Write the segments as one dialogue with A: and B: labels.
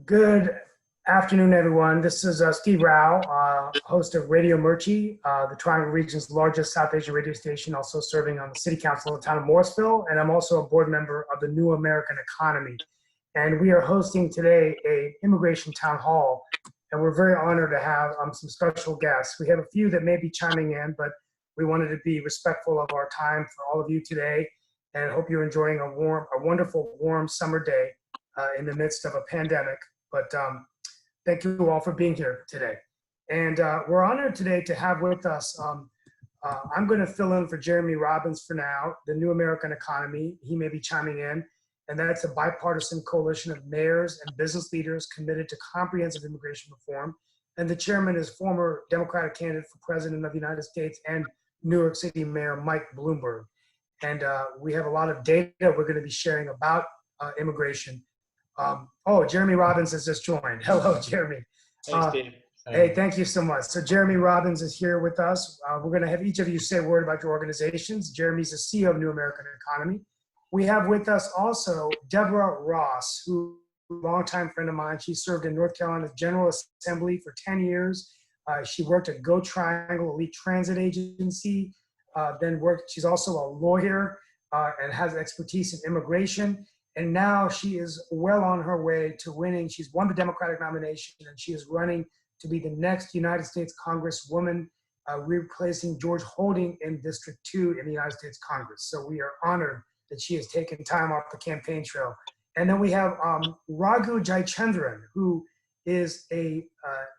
A: Good afternoon, everyone. This is Steve Rao, host of Radio Murchie, the Triangle region's largest South Asian radio station, also serving on the City Council of the town of Morrisville, and I'm also a board member of the New American Economy. And we are hosting today a immigration town hall, and we're very honored to have some special guests. We have a few that may be chiming in, but we wanted to be respectful of our time for all of you today, and I hope you're enjoying a wonderful, warm summer day in the midst of a pandemic. But thank you all for being here today. And we're honored today to have with us, I'm going to fill in for Jeremy Robbins for now, the New American Economy. He may be chiming in. And that's a bipartisan coalition of mayors and business leaders committed to comprehensive immigration reform. And the chairman is former Democratic candidate for president of the United States and New York City Mayor Mike Bloomberg. And we have a lot of data we're going to be sharing about immigration. Jeremy Robbins has just joined. Hello, Jeremy.
B: Thanks, Steve.
A: Hey, thank you so much. So Jeremy Robbins is here with us. We're going to have each of you say a word about your organizations. Jeremy's the CEO of New American Economy. We have with us also Deborah Ross, who is a longtime friend of mine. She served in North Carolina's General Assembly for 10 years. She worked at Go Triangle Elite Transit Agency, she's also a lawyer and has expertise in immigration. And now she is well on her way to winning. She's won the Democratic nomination, and she is running to be the next United States Congresswoman, replacing George Holding in District 2 in the United States Congress. So we are honored that she has taken time off the campaign trail. And then we have Raghu Jayachandra, who is a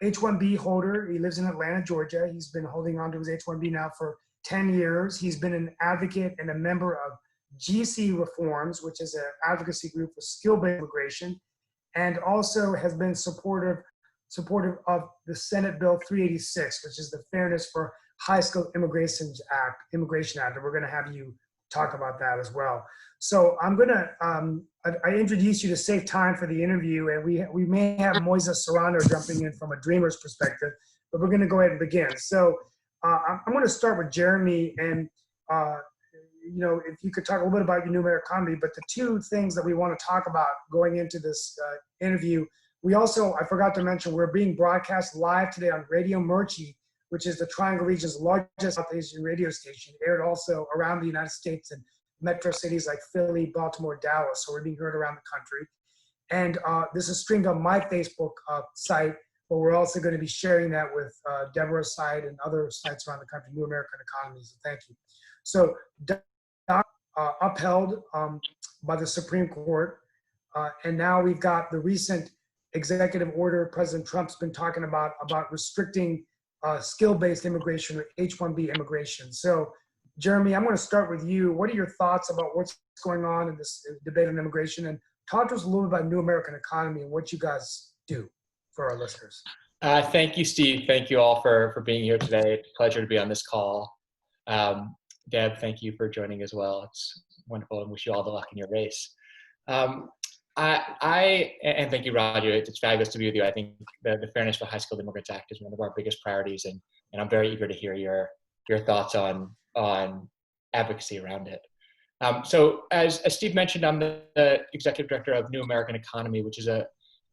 A: H-1B holder. He lives in Atlanta, Georgia. He's been holding on to his H-1B now for 10 years. He's been an advocate and a member of GC Reforms, which is an advocacy group for skill-based immigration, and also has been supportive of the Senate Bill 386, which is the Fairness for High Skilled Immigration Act, and we're going to have you talk about that as well. So I'm going to, I introduce you to save time for the interview, and we may have Moises Serrano jumping in from a dreamer's perspective, but we're going to go ahead and begin. So I'm going to start with Jeremy, and if you could talk a little bit about your New American Economy, but the two things that we want to talk about going into this interview, I forgot to mention, we're being broadcast live today on Radio Murchie, which is the Triangle region's largest South Asian radio station, aired also around the United States and metro cities like Philly, Baltimore, Dallas. So we're being heard around the country. And this is streamed on my Facebook site, but we're also going to be sharing that with Deborah's site and other sites around the country, New American Economy. So thank you. So upheld by the Supreme Court. And now we've got the recent executive order President Trump's been talking about restricting skill-based immigration or H-1B immigration. So Jeremy, I'm going to start with you. What are your thoughts about what's going on in this debate on immigration? And talk to us a little bit about New American Economy and what you guys do for our listeners.
B: Thank you, Steve. Thank you all for being here today. It's a pleasure to be on this call. Deb, thank you for joining as well. It's wonderful, and wish you all the luck in your race. And thank you, Raghu. It's fabulous to be with you. I think the Fairness for High Skilled Immigrants Act is one of our biggest priorities, and I'm very eager to hear your thoughts on advocacy around it. So as Steve mentioned, I'm the executive director of New American Economy, which is a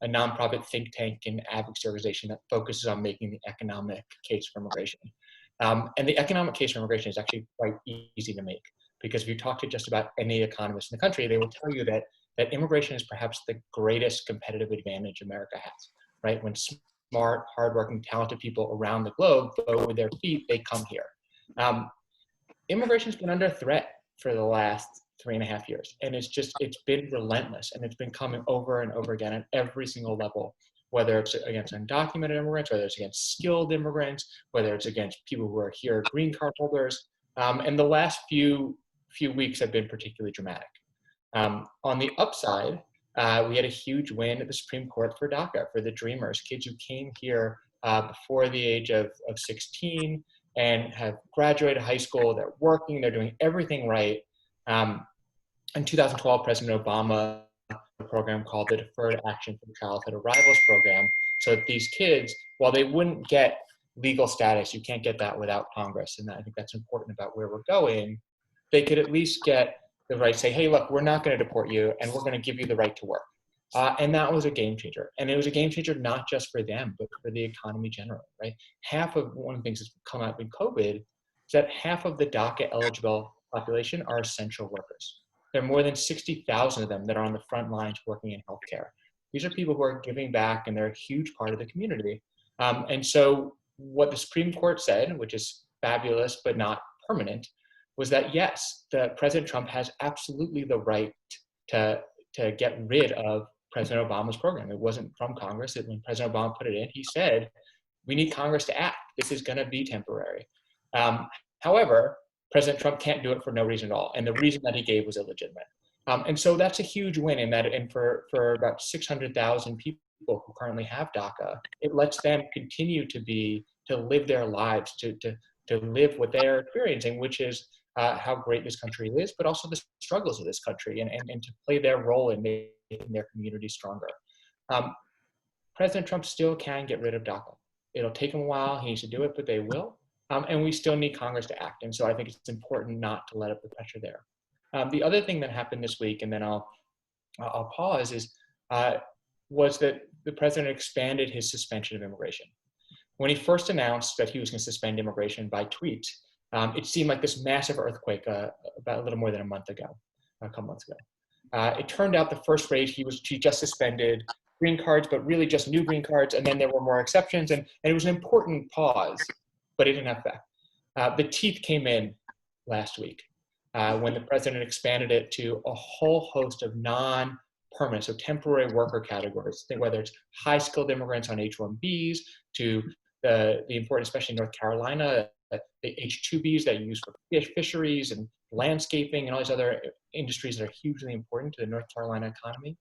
B: nonprofit think tank and advocacy organization that focuses on making the economic case for immigration. And the economic case for immigration is actually quite easy to make, because if you talk to just about any economist in the country, they will tell you that immigration is perhaps the greatest competitive advantage America has, right? When smart, hardworking, talented people around the globe vote with their feet, they come here. Immigration has been under threat for the last 3.5 years, and it's been relentless, and it's been coming over and over again at every single level, whether it's against undocumented immigrants, whether it's against skilled immigrants, whether it's against people who are here, green card holders. And the last few weeks have been particularly dramatic. On the upside, we had a huge win at the Supreme Court for DACA, for the Dreamers, kids who came here before the age of 16 and have graduated high school, they're working, they're doing everything right. In 2012, President Obama a program called the Deferred Action for Childhood Arrivals Program, so that these kids, while they wouldn't get legal status, you can't get that without Congress, and I think that's important about where we're going, they could at least get the right to say, hey, look, we're not going to deport you, and we're going to give you the right to work. And that was a game changer. And it was a game changer not just for them, but for the economy generally, right? One of the things that's come out in COVID is that half of the DACA eligible population are essential workers. There are more than 60,000 of them that are on the front lines working in healthcare. These are people who are giving back, and they're a huge part of the community. And so what the Supreme Court said, which is fabulous but not permanent, was that yes, President Trump has absolutely the right to get rid of President Obama's program. It wasn't from Congress. When President Obama put it in, he said, we need Congress to act. This is going to be temporary. However, President Trump can't do it for no reason at all. And the reason that he gave was illegitimate. And so that's a huge win in that, and for about 600,000 people who currently have DACA, it lets them continue to live their lives, to live what they are experiencing, which is how great this country is, but also the struggles of this country, and to play their role in making their community stronger. President Trump still can get rid of DACA. It'll take him a while. He needs to do it, but they will. And we still need Congress to act. And so I think it's important not to let up the pressure there. The other thing that happened this week, and then I'll pause, was that the president expanded his suspension of immigration. When he first announced that he was going to suspend immigration by tweet, it seemed like this massive earthquake about a little more than a couple months ago. It turned out the first rate he just suspended green cards, but really just new green cards, and then there were more exceptions, and it was an important pause, but it didn't have effect. The teeth came in last week when the president expanded it to a whole host of non-permanent, so temporary worker categories. Think whether it's high-skilled immigrants on H-1Bs to the important, especially in North Carolina, the H-2Bs that you use for fisheries and landscaping and all these other industries that are hugely important to the North Carolina economy,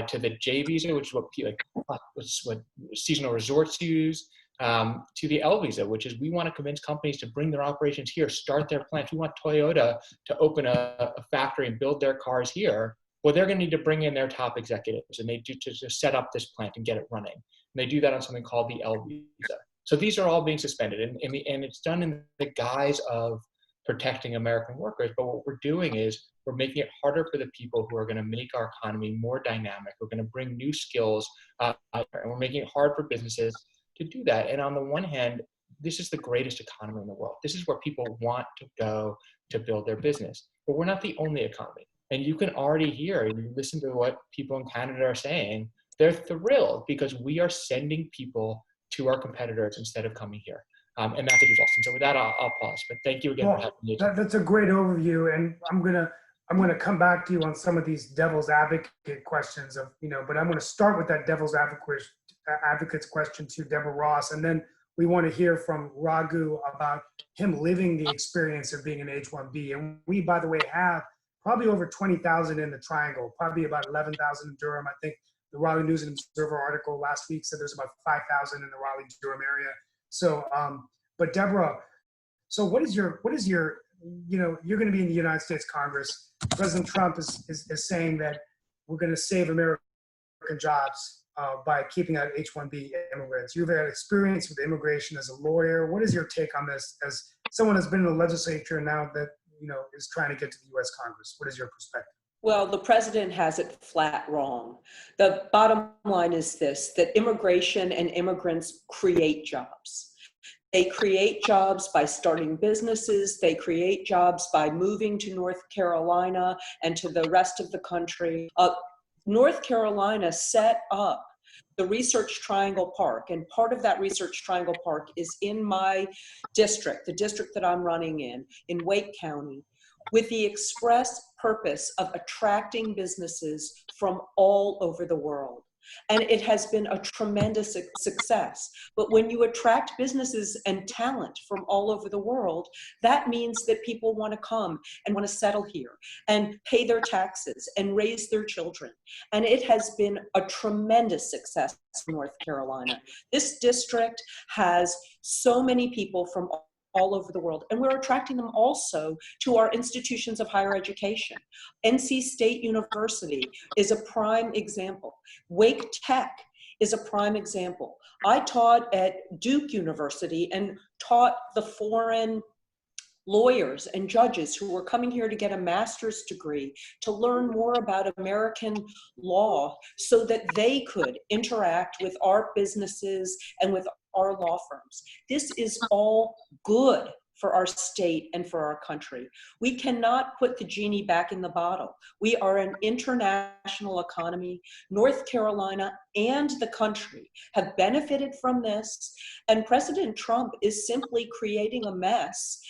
B: to the J visa, which is what seasonal resorts use, to the L visa, which is we want to convince companies to bring their operations here, start their plants. We want Toyota to open a factory and build their cars here. Well, they're going to need to bring in their top executives, and they do to set up this plant and get it running. And they do that on something called the L visa. So these are all being suspended, and it's done in the guise of protecting American workers. But what we're doing is we're making it harder for the people who are going to make our economy more dynamic. We're going to bring new skills, and we're making it hard for businesses to do that. And on the one hand, this is the greatest economy in the world. This is where people want to go to build their business. But we're not the only economy. And you can already hear, and you listen to what people in Canada are saying, they're thrilled because we are sending people to our competitors instead of coming here. And that's a huge loss. And so with that, I'll pause. But thank you again for having me.
A: That's a great overview. And I'm gonna come back to you on some of these devil's advocate questions but I'm gonna start with that devil's advocate's question to Deborah Ross. And then we want to hear from Raghu about him living the experience of being an H-1B. And we, by the way, have probably over 20,000 in the Triangle, probably about 11,000 in Durham. I think the Raleigh News and Observer article last week said there's about 5,000 in the Raleigh-Durham area. So, but Deborah, so what is your, you're going to be in the United States Congress. President Trump is saying that we're going to save American jobs by keeping out H-1B immigrants. You've had experience with immigration as a lawyer. What is your take on this as someone who's been in the legislature now that, is trying to get to the U.S. Congress? What is your perspective?
C: Well, the president has it flat wrong. The bottom line is this, that immigration and immigrants create jobs. They create jobs by starting businesses. They create jobs by moving to North Carolina and to the rest of the country. North Carolina set up the Research Triangle Park, and part of that Research Triangle Park is in my district, the district that I'm running in Wake County, with the express purpose of attracting businesses from all over the world. And it has been a tremendous success. But when you attract businesses and talent from all over the world, that means that people want to come and want to settle here and pay their taxes and raise their children. And it has been a tremendous success in North Carolina. This district has so many people from all over the world, and we're attracting them also to our institutions of higher education. NC State University is a prime example. Wake Tech is a prime example. I taught at Duke University and taught the foreign lawyers and judges who were coming here to get a master's degree, to learn more about American law so that they could interact with our businesses and with our law firms. This is all good for our state and for our country. We cannot put the genie back in the bottle. We are an international economy. North Carolina and the country have benefited from this, and President Trump is simply creating a mess,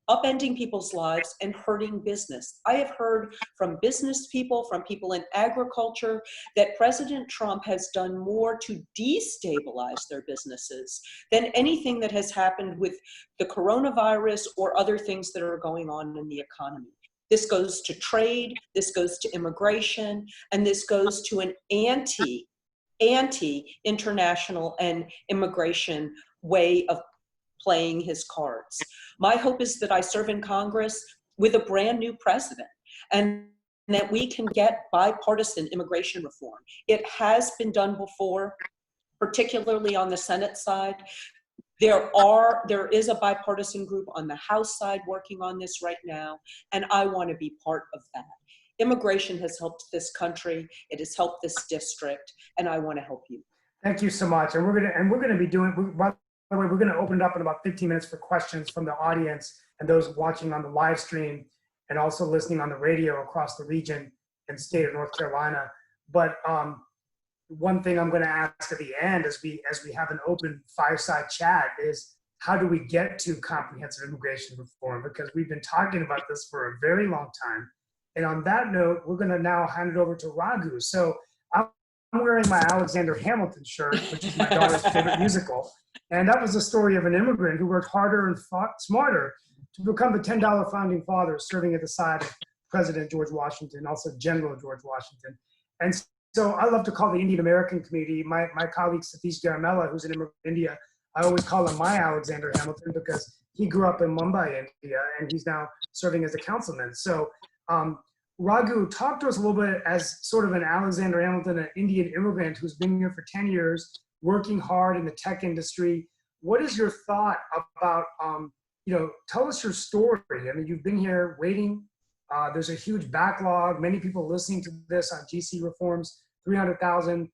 C: upending people's lives and hurting business. I have heard from business people, from people in agriculture, that President Trump has done more to destabilize their businesses than anything that has happened with the coronavirus or other things that are going on in the economy. This goes to trade, this goes to immigration, and this goes to an anti-international and immigration way of playing his cards. My hope is that I serve in Congress with a brand new president and that we can get bipartisan immigration reform. It has been done before, particularly on the Senate side. There is a bipartisan group on the House side working on this right now, and I want to be part of that. Immigration has helped this country, it has helped this district, and I want to help you.
A: Thank you so much. And we're gonna be doing, by the way, we're going to open it up in about 15 minutes for questions from the audience and those watching on the live stream and also listening on the radio across the region and state of North Carolina. But one thing I'm going to ask at the end as we have an open fireside chat is, how do we get to comprehensive immigration reform? Because we've been talking about this for a very long time. And on that note, we're going to now hand it over to Raghu. So I'm wearing my Alexander Hamilton shirt, which is my daughter's favorite musical. And that was the story of an immigrant who worked harder and fought smarter to become the $10 founding father, serving at the side of President George Washington, also General George Washington. And so I love to call the Indian American community, my colleague Satish Garamella, who's an immigrant from India, I always call him my Alexander Hamilton because he grew up in Mumbai, India, and he's now serving as a councilman. So Raghu, talk to us a little bit as sort of an Alexander Hamilton, an Indian immigrant who's been here for 10 years, working hard in the tech industry. What is your thought about, tell us your story. I mean, you've been here waiting. There's a huge backlog. Many people listening to this on GC reforms, 300,000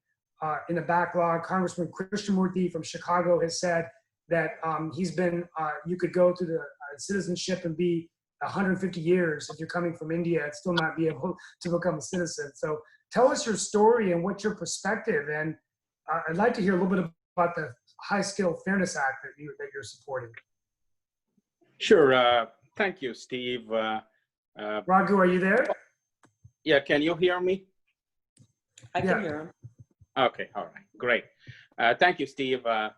A: in the backlog. Congressman Krishnamurthy from Chicago has said that he's been, you could go through the citizenship and be 150 years if you're coming from India and still not be able to become a citizen. So tell us your story and what's your perspective. And I'd like to hear a little bit about the High Skill Fairness Act that you're supporting.
D: Sure. Thank you, Steve.
A: Raghu, are you there?
D: Yeah, can you hear me?
C: I can hear him.
D: Okay, all right, great. Thank you, Steve. A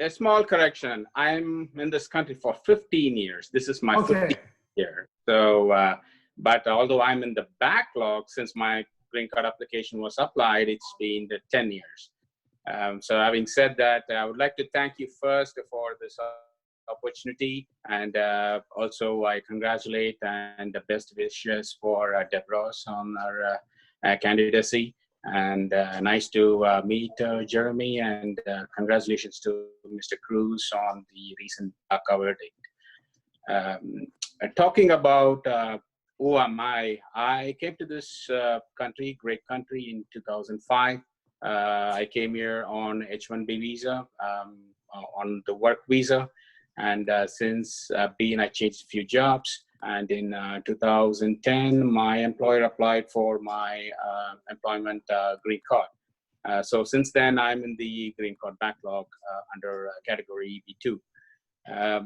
D: small correction. I'm in this country for 15 years. This is my 15th year. So, but although I'm in the backlog since my green card application was applied, it's been 10 years. So having said that, I would like to thank you first for this opportunity. And also I congratulate and the best wishes for Deborah on her candidacy. And nice to meet Jeremy, and congratulations to Mr. Cruz on the recent cover date. Talking about who am I came to this country, great country, in 2005. I came here on H-1B visa, on the work visa. And since being, I changed a few jobs. And in 2010, my employer applied for my employment green card. So since then, I'm in the green card backlog under category B2.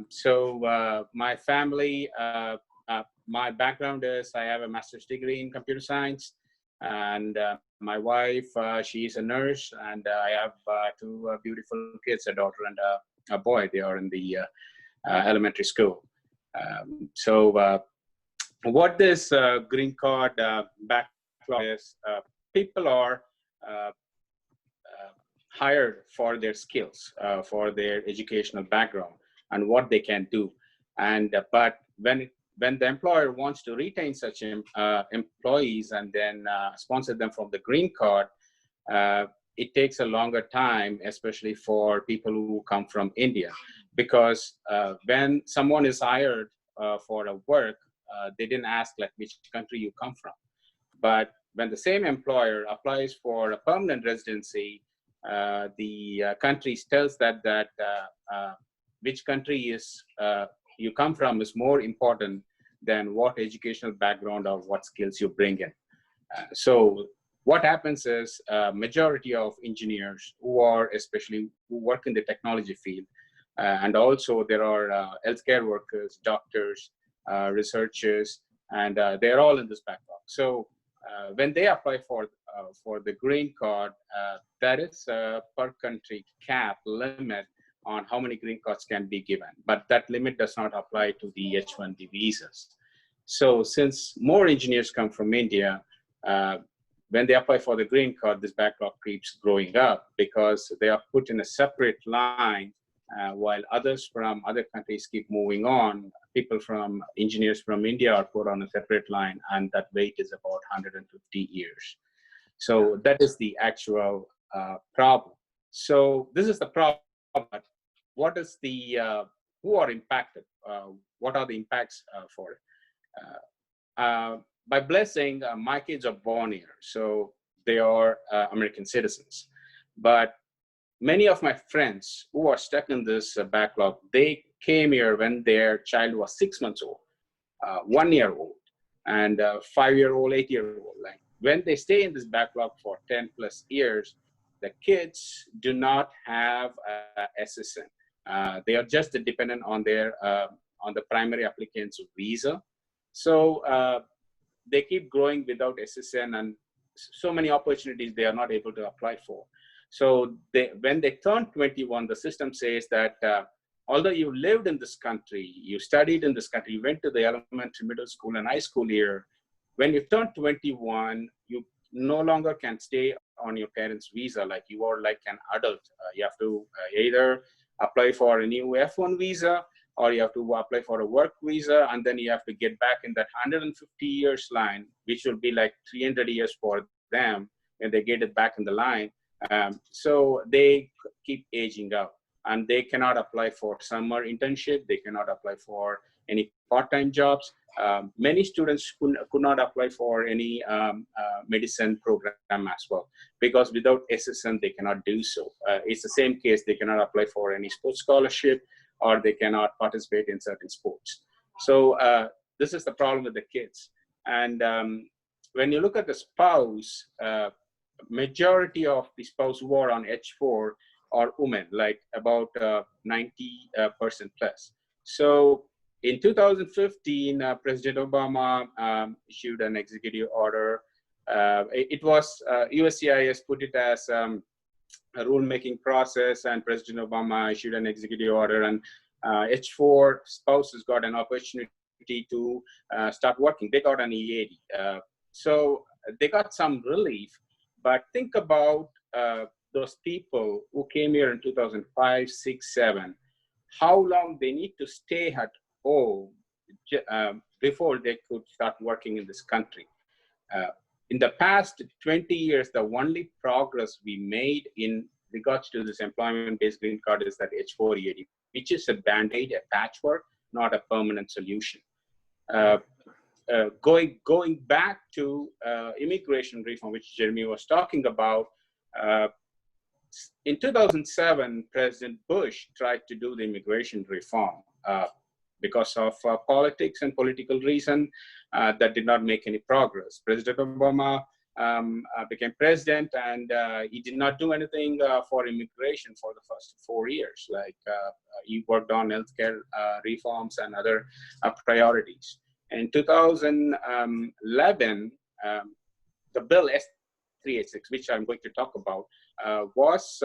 D: So my family, my background is I have a master's degree in computer science. And my wife, she's a nurse. And I have two beautiful kids, a daughter and a boy. They are in the elementary school. So what this green card backlog is, people are hired for their skills, for their educational background and what they can do. And but when the employer wants to retain such employees and then sponsor them from the green card, it takes a longer time, especially for people who come from India. because when someone is hired for a work, they didn't ask like which country you come from. But when the same employer applies for a permanent residency, the country tells that which country is you come from is more important than what educational background or what skills you bring in. So what happens is majority of engineers who work in the technology field, and also there are healthcare workers, doctors, researchers, and they're all in this backlog. So when they apply for the green card, there is a per country cap limit on how many green cards can be given, but that limit does not apply to the H-1B visas. So since more engineers come from India, when they apply for the green card, this backlog keeps growing up because they are put in a separate line while others from other countries keep moving on. Engineers from India are put on a separate line, and that wait is about 150 years. So that is the actual problem. So this is the problem. What is who are impacted? What are the impacts for it? By blessing, my kids are born here, so they are American citizens. But many of my friends who are stuck in this backlog, they came here when their child was 6 months old, 1 year old, and 5-year-old, 8-year-old. Like when they stay in this backlog for 10 plus years, the kids do not have SSN. They are just dependent on their on the primary applicant's visa. So they keep growing without SSN, and so many opportunities they are not able to apply for. So when they turn 21, the system says that although you lived in this country, you studied in this country, you went to the elementary, middle school, and high school here, when you turn 21, you no longer can stay on your parents' visa like you are like an adult. You have to either apply for a new F1 visa, or you have to apply for a work visa, and then you have to get back in that 150 years line, which will be like 300 years for them when they get it back in the line. So they keep aging out, and they cannot apply for summer internship. They cannot apply for any part-time jobs. Many students could not apply for any medicine program as well, because without SSN, they cannot do so. It's the same case. They cannot apply for any sports scholarship, or they cannot participate in certain sports. So this is the problem with the kids. And when you look at the spouse, majority of the spouse who are on H4 are women, like about 90% plus. So in 2015, President Obama issued an executive order. It was USCIS put it as a rulemaking process, and President Obama issued an executive order, and H4 spouses got an opportunity to start working. They got an EAD. So they got some relief, but think about those people who came here in 2005, 6, 7, how long they need to stay at home before they could start working in this country. In the past 20 years, the only progress we made in regards to this employment-based green card is that H4 EAD, which is a band-aid, a patchwork, not a permanent solution. Going back to immigration reform, which Jeremy was talking about, in 2007, President Bush tried to do the immigration reform. Because of politics and political reason, that did not make any progress. President Obama became president, and he did not do anything for immigration for the first 4 years. Like he worked on healthcare reforms and other priorities. In 2011, the bill S386, which I'm going to talk about, was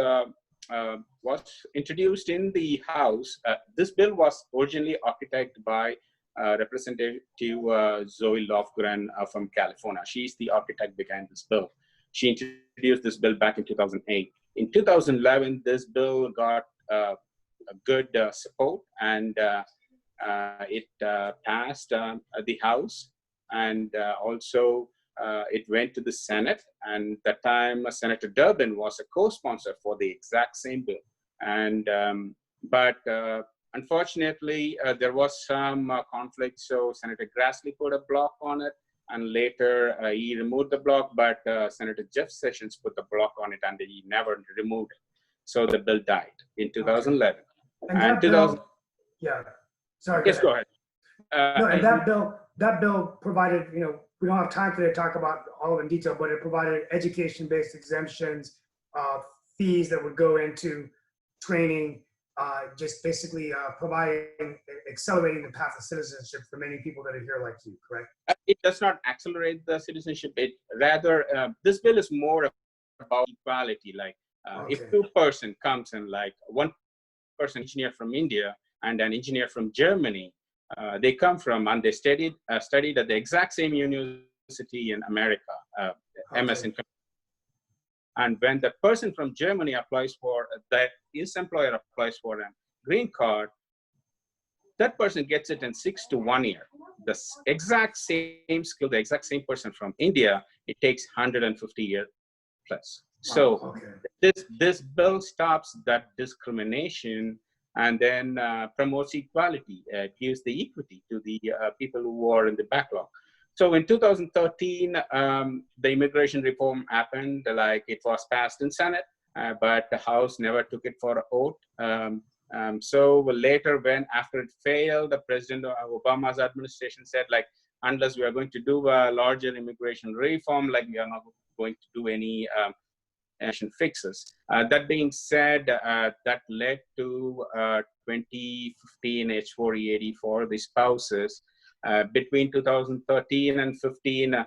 D: introduced in the House. This bill was originally architected by Representative Zoe Lofgren from California. She's the architect behind this bill. She introduced this bill back in 2008. In 2011, this bill got a good support, and it passed the House, and also it went to the Senate, and at that time Senator Durbin was a co-sponsor for the exact same bill. And but Unfortunately, there was some conflict, so Senator Grassley put a block on it, and later he removed the block, but Senator Jeff Sessions put the block on it, and he never removed it. So the bill died in 2011.
A: And that bill, yeah, sorry.
D: Yes, go ahead.
A: No, and that bill provided, you know, we don't have time today to talk about all of it in detail, but it provided education-based exemptions, fees that would go into training, just basically accelerating the path of citizenship for many people that are here like you, correct?
D: It does not accelerate the citizenship. It rather, this bill is more about equality. Like if two person comes in, like one person engineer from India and an engineer from Germany, they come from and they studied at the exact same university in America, MS in. And when the person from Germany applies for that, his employer applies for a green card, that person gets it in 6 to 1 year. The exact same skill, the exact same person from India, it takes 150 years plus. So this bill stops that discrimination and then promotes equality. It gives the equity to the people who are in the backlog. So in 2013, the immigration reform happened. Like it was passed in Senate, but the House never took it for a vote. So later, after it failed, the President Obama's administration said, like, unless we are going to do a larger immigration reform, like we are not going to do any fixes. That being said, that led to 2015 H4EAD for the spouses. Between 2013 and 15,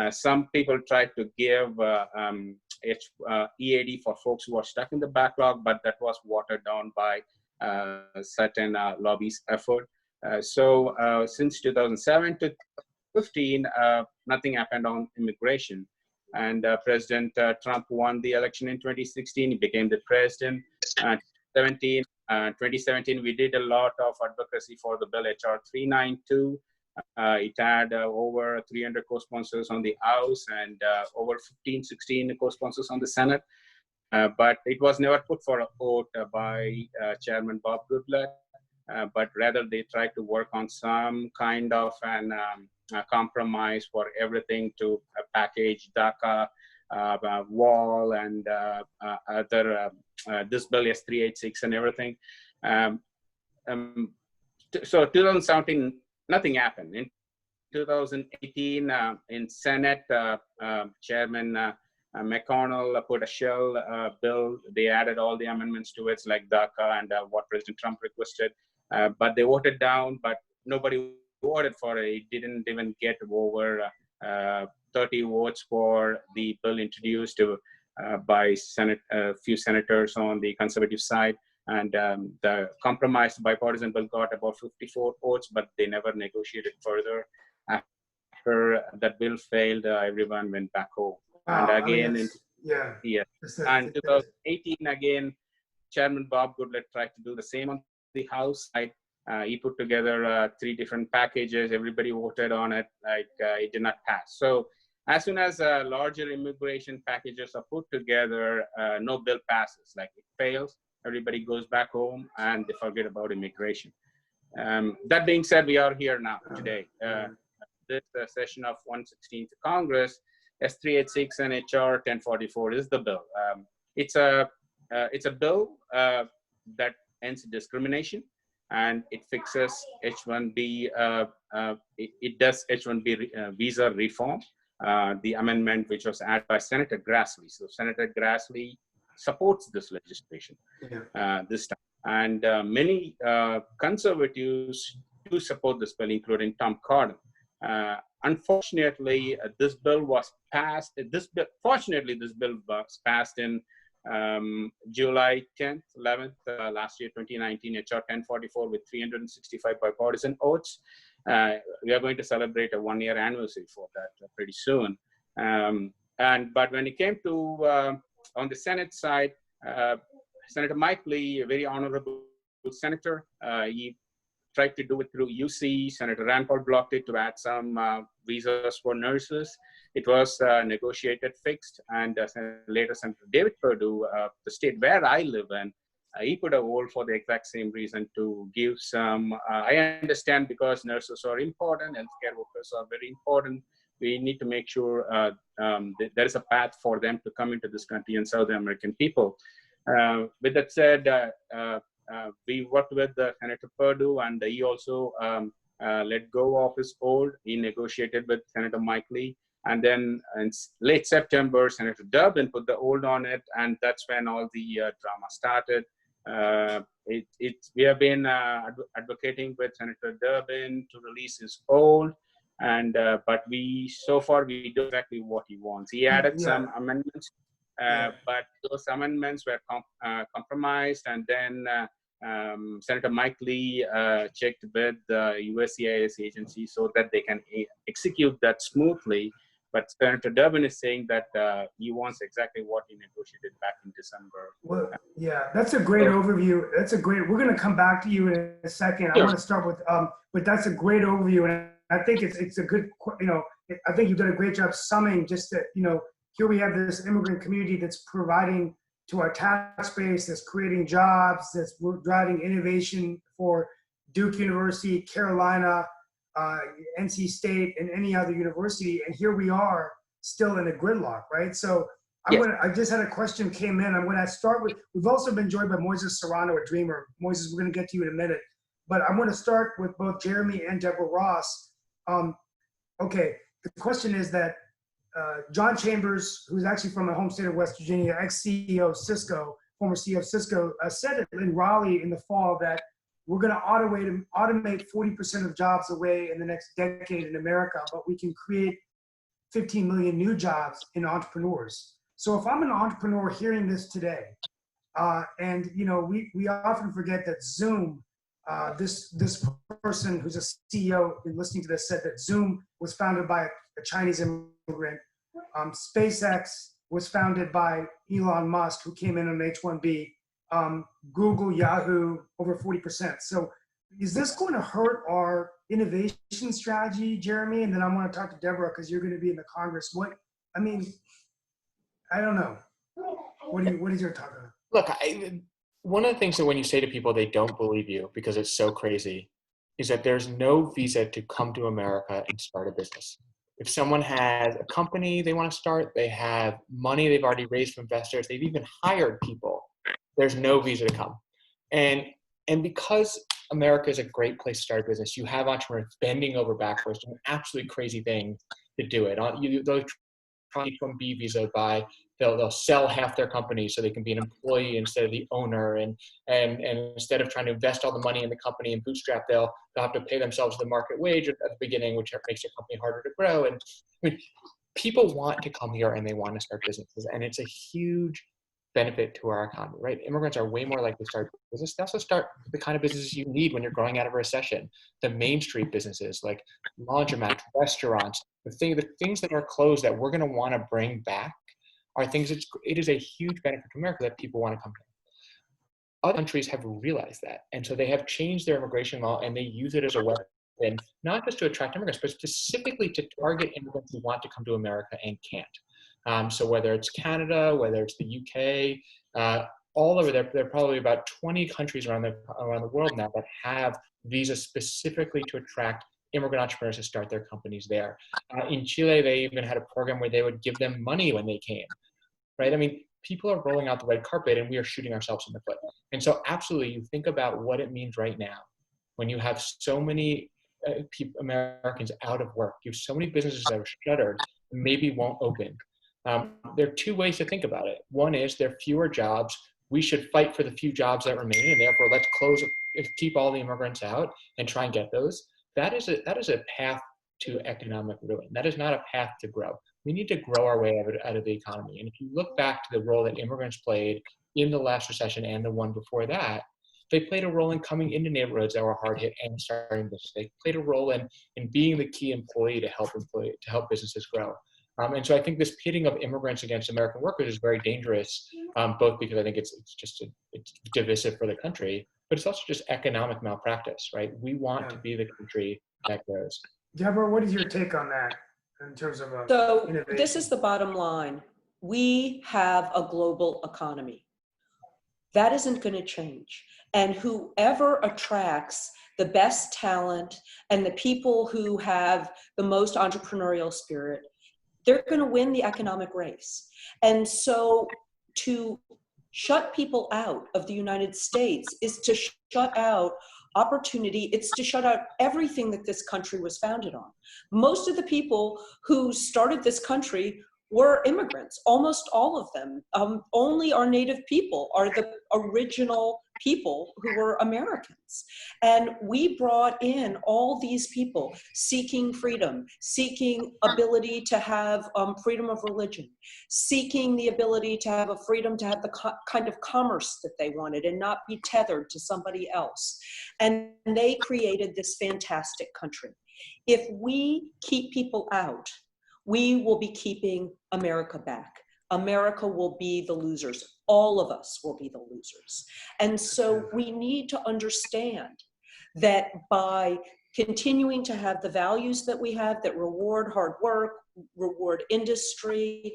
D: some people tried to give EAD for folks who are stuck in the backlog, but that was watered down by certain lobbies' effort. So since 2007 to 15, nothing happened on immigration. And President Trump won the election in 2016. He became the president. 2017, we did a lot of advocacy for the bill HR 392. It had over 300 co-sponsors on the House and over 16 co-sponsors on the Senate. But it was never put for a vote by Chairman Bob Goodlatte. But rather they tried to work on some kind of a compromise for everything to package DACA, wall, and other this bill is 386 and everything. So 2017, nothing happened. In 2018, in Senate, Chairman McConnell put a shell bill. They added all the amendments to it, like DACA and what President Trump requested. But they voted down, but nobody voted for it. It didn't even get over 30 votes for the bill introduced by a few senators on the conservative side. And the compromised bipartisan bill got about 54 votes, but they never negotiated further. After that bill failed, everyone went back home.
A: Wow,
D: and again,
A: and
D: 2018, again, Chairman Bob Goodlatte tried to do the same on the House side. He put together 3 different packages. Everybody voted on it. It did not pass. So as soon as larger immigration packages are put together, no bill passes. Like it fails, everybody goes back home and they forget about immigration. That being said, we are here now today. This session of 116th Congress, S386 and HR 1044 is the bill. It's a bill that ends discrimination, and it fixes H-1B. It does H-1B visa reform. The amendment which was added by Senator Grassley. So Senator Grassley supports this legislation this time. And many conservatives do support this bill, including Tom Cotton. Unfortunately, this bill was passed. Fortunately, this bill was passed in July 10th, 11th, last year, 2019, HR 1044 with 365 bipartisan votes. We are going to celebrate a 1-year anniversary for that pretty soon. But when it came to on the Senate side, Senator Mike Lee, a very honorable senator, he tried to do it through UC. Senator Rand Paul blocked it to add some visas for nurses. It was negotiated, fixed, and later Senator David Perdue, the state where I live in, he put a hold for the exact same reason, to give some, I understand, because nurses are important, healthcare workers are very important. We need to make sure that there is a path for them to come into this country and serve the American people. With that said, we worked with Senator Perdue, and he also let go of his hold. He negotiated with Senator Mike Lee. And then in late September, Senator Durbin put the hold on it, and that's when all the drama started. We have been advocating with Senator Durbin to release his hold, and but so far we do exactly what he wants. He added some amendments, but those amendments were compromised, and then Senator Mike Lee checked with the USCIS agency so that they can execute that smoothly. But Senator Durbin is saying that he wants exactly what he negotiated back in December.
A: Well, yeah, that's a great overview. That's a great, we're going to come back to you in a second. I want to start with, but that's a great overview. And I think it's a good, I think you've done a great job summing just that, here we have this immigrant community that's providing to our tax base, that's creating jobs, that's driving innovation for Duke University, Carolina, NC State, and any other university, and here we are still in a gridlock, right? So I just had a question came in. I'm going to start with, we've also been joined by Moises Serrano, a dreamer. Moises, we're going to get to you in a minute, but I want to start with both Jeremy and Deborah Ross. Okay, the question is that John Chambers, who's actually from my home state of West Virginia, ex-CEO of Cisco, former CEO of Cisco, said in Raleigh in the fall that we're going to automate 40% of jobs away in the next decade in America, but we can create 15 million new jobs in entrepreneurs. So if I'm an entrepreneur hearing this today, and we often forget that Zoom, this person who's a CEO and listening to this said that Zoom was founded by a Chinese immigrant. SpaceX was founded by Elon Musk, who came in on H-1B. Google, Yahoo, over 40%. So is this going to hurt our innovation strategy, Jeremy? And then I want to talk to Deborah because you're going to be in the Congress. I don't know. What is your talk on?
B: Look, one of the things that when you say to people they don't believe you because it's so crazy is that there's no visa to come to America and start a business. If someone has a company they want to start, they have money they've already raised from investors, they've even hired people, there's no visa to come. And because America is a great place to start a business, you have entrepreneurs bending over backwards, doing absolutely crazy things to do it. They'll try H-1B visa by they'll sell half their company so they can be an employee instead of the owner, and instead of trying to invest all the money in the company and bootstrap, they'll have to pay themselves the market wage at the beginning, which makes their company harder to grow. And I mean, people want to come here and they want to start businesses, and it's a huge benefit to our economy, right? Immigrants are way more likely to start business. They also start the kind of businesses you need when you're growing out of a recession. The Main Street businesses like laundromats, restaurants, the things that are closed that we're going to want to bring back are things it is a huge benefit to America that people want to come here. Other countries have realized that, and so they have changed their immigration law and they use it as a weapon, not just to attract immigrants, but specifically to target immigrants who want to come to America and can't. So whether it's Canada, whether it's the UK, all over there are probably about 20 countries around the world now that have visas specifically to attract immigrant entrepreneurs to start their companies there. In Chile, they even had a program where they would give them money when they came, right? I mean, people are rolling out the red carpet and we are shooting ourselves in the foot. And so absolutely, you think about what it means right now when you have so many Americans out of work, you have so many businesses that are shuttered and maybe won't open. There are two ways to think about it. One is there are fewer jobs. We should fight for the few jobs that remain, and therefore let's keep all the immigrants out and try and get those. That is a path to economic ruin. That is not a path to grow. We need to grow our way out of the economy. And if you look back to the role that immigrants played in the last recession and the one before that, they played a role in coming into neighborhoods that were hard hit and starting business. They played a role in being the key employee to help businesses grow. And so I think this pitting of immigrants against American workers is very dangerous, both because I think it's divisive for the country, but it's also just economic malpractice, right? We want to be the country that grows.
A: Deborah, what is your take on that in terms of
C: So
A: innovation?
C: this is the bottom line. We have a global economy. That isn't going to change. And whoever attracts the best talent and the people who have the most entrepreneurial spirit, they're going to win the economic race. And so to shut people out of the United States is to shut out opportunity. It's to shut out everything that this country was founded on. Most of the people who started this country were immigrants, almost all of them. Only our native people are the original people who were Americans. And we brought in all these people seeking freedom, seeking ability to have freedom of religion, seeking the ability to have a freedom to have the kind of commerce that they wanted and not be tethered to somebody else. And they created this fantastic country. If we keep people out, we will be keeping America back. America will be the losers. All of us will be the losers. And so we need to understand that by continuing to have the values that we have that reward hard work, reward industry,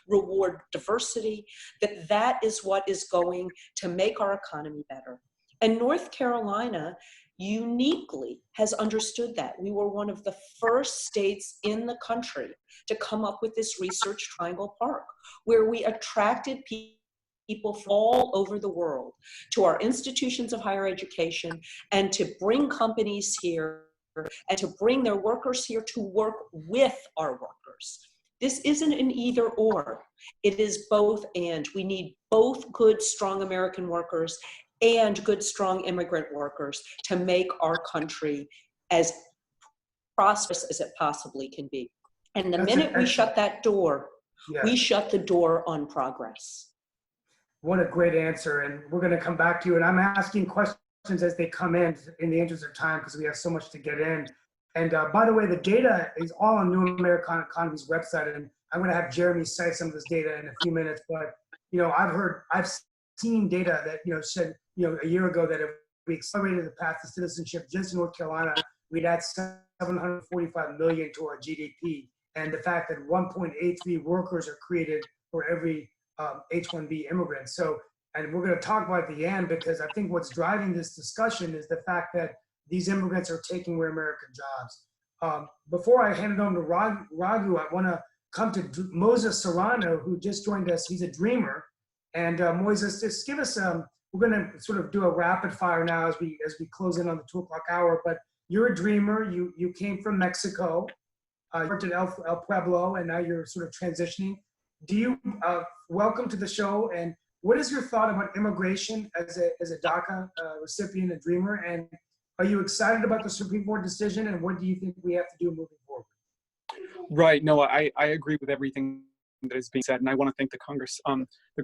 C: reward diversity, that is what is going to make our economy better. And North Carolina uniquely has understood that. We were one of the first states in the country to come up with this Research Triangle Park, where we attracted people from all over the world to our institutions of higher education and to bring companies here and to bring their workers here to work with our workers. This isn't an either or, it is both and. We need both good, strong American workers and good, strong immigrant workers to make our country as prosperous as it possibly can be. And the minute we shut that door, we shut the door on progress.
A: What a great answer. And we're going to come back to you. And I'm asking questions as they come in the interest of time, because we have so much to get in. And by the way, the data is all on New American Economy's website. And I'm going to have Jeremy cite some of this data in a few minutes. But, I've seen data that, said, a year ago that if we accelerated the path to citizenship just in North Carolina, we'd add 745 million to our GDP. And the fact that 1.83 workers are created for every H-1B immigrant. So, and we're going to talk about it at the end, because I think what's driving this discussion is the fact that these immigrants are taking away American jobs. Before I hand it over to Raghu, I want to come to Moises Serrano, who just joined us. He's a dreamer. And Moises, just give us we're going to sort of do a rapid fire now as we close in on the 2 o'clock hour. But you're a dreamer. You came from Mexico. You worked at El Pueblo, and now you're sort of transitioning. Do you welcome to the show? And what is your thought about immigration as a DACA recipient and dreamer? And are you excited about the Supreme Court decision? And what do you think we have to do moving forward?
E: Right. No, I agree with everything that is being said, and I want to thank the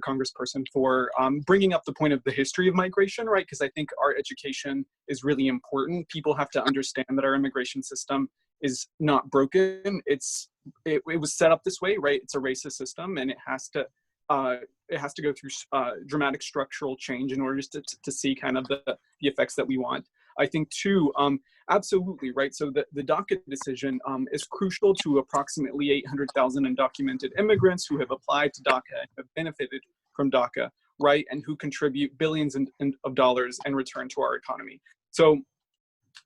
E: congressperson for bringing up the point of the history of migration, right? Because I think our education is really important. People have to understand that our immigration system is not broken. It was set up this way, right? It's a racist system, and it has to go through dramatic structural change in order to see kind of the effects that we want. I think too, absolutely, right? So the DACA decision is crucial to approximately 800,000 undocumented immigrants who have applied to DACA and have benefited from DACA, right? And who contribute billions of dollars in return to our economy. So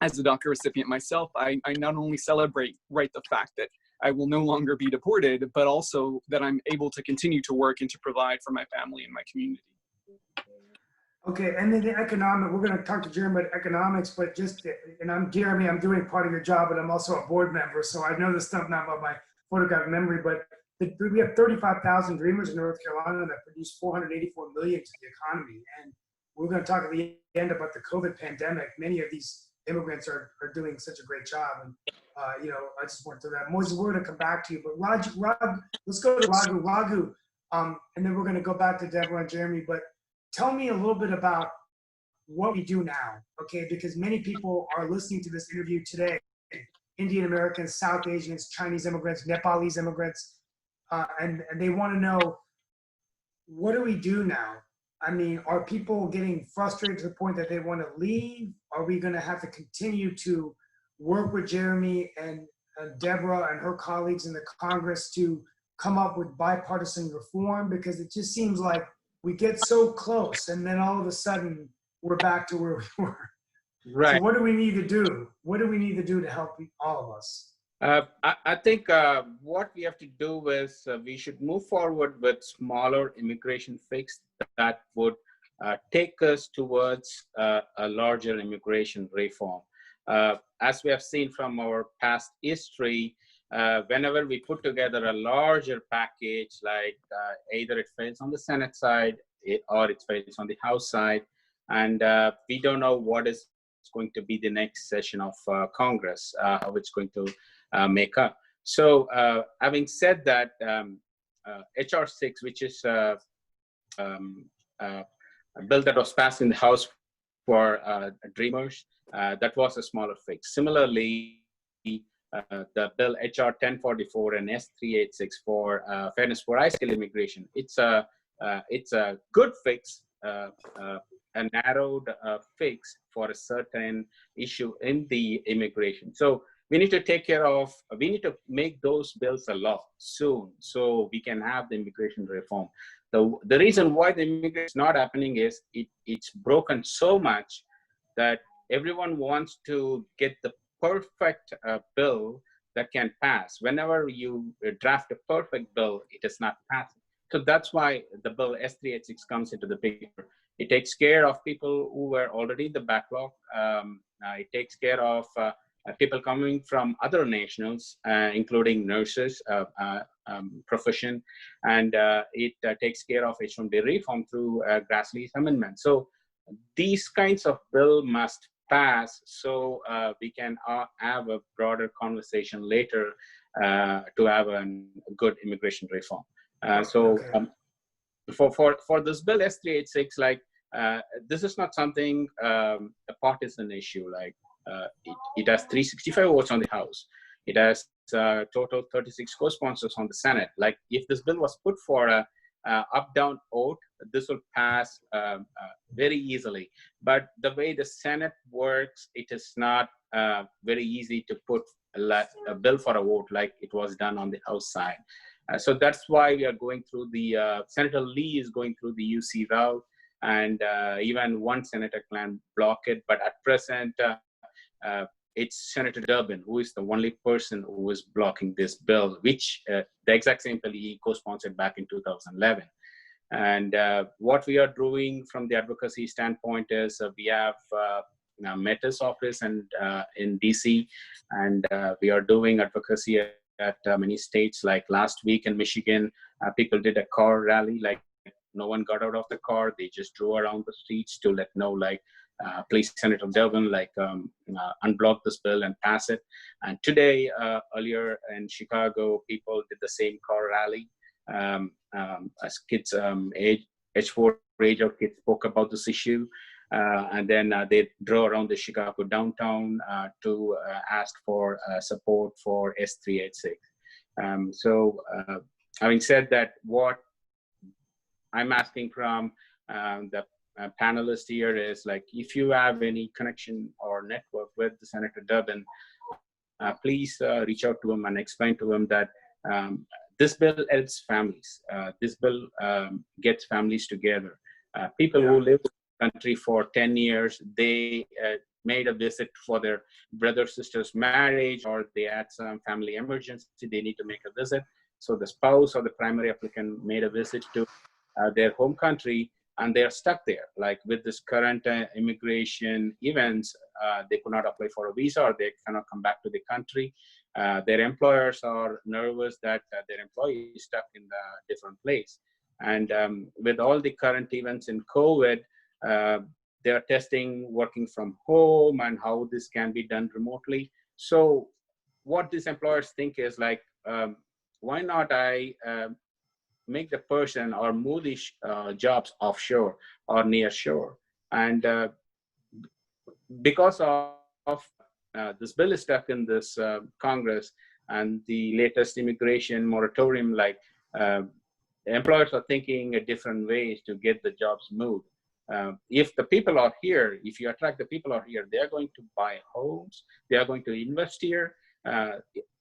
E: as a DACA recipient myself, I not only celebrate, right, the fact that I will no longer be deported, but also that I'm able to continue to work and to provide for my family and my community.
A: Okay, and then the economic, we're going to talk to Jeremy about economics, but and I'm Jeremy, I'm doing part of your job, but I'm also a board member, so I know this stuff not about my photographic memory, but we have 35,000 dreamers in North Carolina that produce 484 million to the economy. And we're going to talk at the end about the COVID pandemic. Many of these immigrants are doing such a great job. And, I just want to do that. Moises, we're going to come back to you, but Raghu, let's go to Raghu, and then we're going to go back to Deborah and Jeremy, but tell me a little bit about what we do now, okay? Because many people are listening to this interview today, Indian Americans, South Asians, Chinese immigrants, Nepalese immigrants, and they want to know, what do we do now? I mean, are people getting frustrated to the point that they want to leave? Are we going to have to continue to work with Jeremy and Deborah and her colleagues in the Congress to come up with bipartisan reform? Because it just seems like we get so close, and then all of a sudden we're back to where we were. So
D: Right.
A: what do we need to do? What do we need to do to help all of us?
D: I think what we have to do is we should move forward with smaller immigration fix that would take us towards a larger immigration reform. As we have seen from our past history, whenever we put together a larger package, like either it fails on the Senate side or it fails on the House side, and we don't know what is going to be the next session of Congress, how it's going to make up. So having said that, HR 6, which is a bill that was passed in the House for Dreamers, that was a smaller fix. Similarly, the bill HR 1044 and S386 for fairness for high skill immigration, it's a good fix, a narrowed fix for a certain issue in the immigration. So we need to make those bills a law soon so we can have the immigration reform. The reason why the immigration is not happening is it's broken so much that everyone wants to get the perfect bill that can pass. Whenever you draft a perfect bill, it is not passing. So that's why the bill S386 comes into the picture. It takes care of people who were already in the backlog. It takes care of people coming from other nationals, including nurses, profession, and it takes care of H-1B reform through Grassley's amendment. So these kinds of bill must pass so we can have a broader conversation later to have a good immigration reform. For this bill S386, like this is not something a partisan issue. Like it has 365 votes on the House. It has total 36 co-sponsors on the Senate. Like if this bill was put for a up-down vote, this will pass very easily. But the way the Senate works, it is not very easy to put a bill for a vote like it was done on the House side. So that's why we are going through the, Senator Lee is going through the UC route, and even one senator can block it. But at present, it's Senator Durbin who is the only person who is blocking this bill, which the exact same bill he co-sponsored back in 2011. And what we are doing from the advocacy standpoint is we have Meta's office and in DC, and we are doing advocacy at many states. Like last week in Michigan, people did a car rally. Like no one got out of the car; they just drove around the streets to let know, like, please, Senator Durbin, like unblock this bill and pass it. And today, earlier in Chicago, people did the same car rally. As kids, age 4 age of kids spoke about this issue. And then they drove around the Chicago downtown to ask for support for S386. Having said that, what I'm asking from the panelist here is, like, if you have any connection or network with the Senator Durbin, please reach out to him and explain to him that this bill helps families. This bill gets families together. People who live in the country for 10 years, they made a visit for their brother sister's marriage, or they had some family emergency, they need to make a visit. So the spouse or the primary applicant made a visit to their home country, and they're stuck there. Like with this current immigration events, they could not apply for a visa, or they cannot come back to the country. Their employers are nervous that their employee is stuck in a different place. And with all the current events in COVID, they are testing working from home and how this can be done remotely. So what these employers think is, like, why not I make the person or move these jobs offshore or near shore? And because of this bill is stuck in this Congress and the latest immigration moratorium, like employers are thinking a different ways to get the jobs moved. If the people are here, if you attract the people are here, they are going to buy homes, they are going to invest here.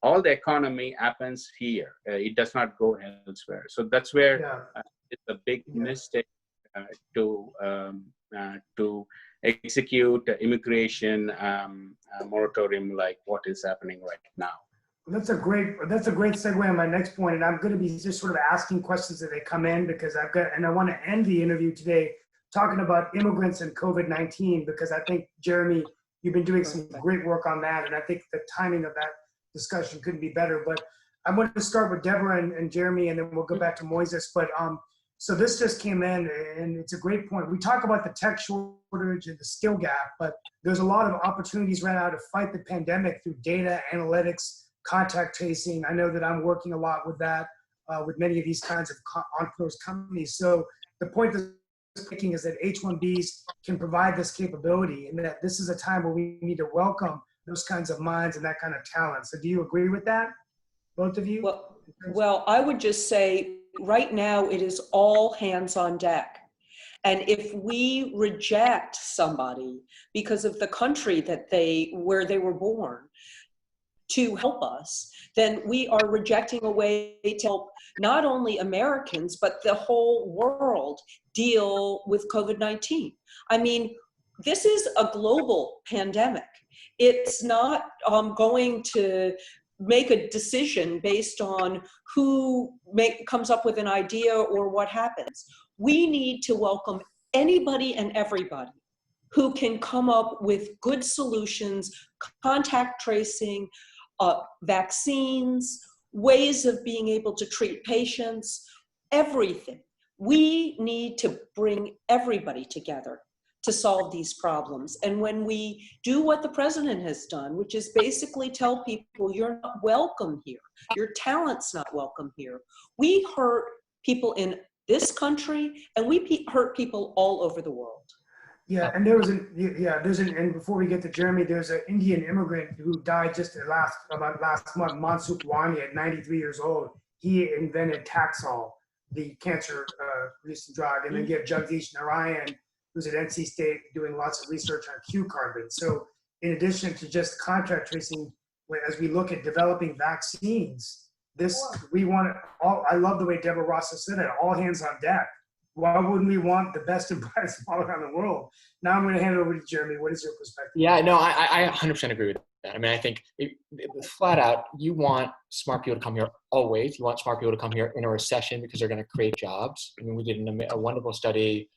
D: All the economy happens here. It does not go elsewhere. So that's where it's a big mistake to execute immigration moratorium like what is happening right now.
A: That's a great segue on my next point. And I'm going to be just sort of asking questions that they come in because I want to end the interview today talking about immigrants and COVID-19, because I think, Jeremy, you've been doing some great work on that. And I think the timing of that discussion couldn't be better. But I want to start with Deborah and Jeremy, and then we'll go back to Moises. But so this just came in, and it's a great point. We talk about the tech shortage and the skill gap, but there's a lot of opportunities right now to fight the pandemic through data analytics, contact tracing. I know that I'm working a lot with that, with many of these kinds of entrepreneurs companies. So the point that I'm making is that H-1Bs can provide this capability, and that this is a time where we need to welcome those kinds of minds and that kind of talent. So do you agree with that, both of you?
C: Well, I would just say right now it is all hands on deck. And if we reject somebody because of the country where they were born to help us, then we are rejecting a way to help not only Americans, but the whole world deal with COVID-19. I mean, this is a global pandemic. It's not going to make a decision based on who comes up with an idea or what happens. We need to welcome anybody and everybody who can come up with good solutions, contact tracing, vaccines, ways of being able to treat patients, everything. We need to bring everybody together to solve these problems. And when we do what the president has done, which is basically tell people you're not welcome here, your talent's not welcome here, we hurt people in this country and we hurt people all over the world.
A: Yeah, and and before we get to Jeremy, there's an Indian immigrant who died just last month, Mansukh Wani, at 93 years old. He invented Taxol, the cancer-reducing drug, and then you have Jagdish Narayan, who's at NC State doing lots of research on Q carbon. So in addition to just contact tracing, as we look at developing vaccines, I love the way Deborah Ross has said it, all hands on deck. Why wouldn't we want the best and brightest all around the world? Now I'm going to hand it over to Jeremy. What is your perspective?
B: Yeah, no, I 100% agree with that. I mean, I think flat out, you want smart people to come here always. You want smart people to come here in a recession because they're going to create jobs. I mean, we did a wonderful study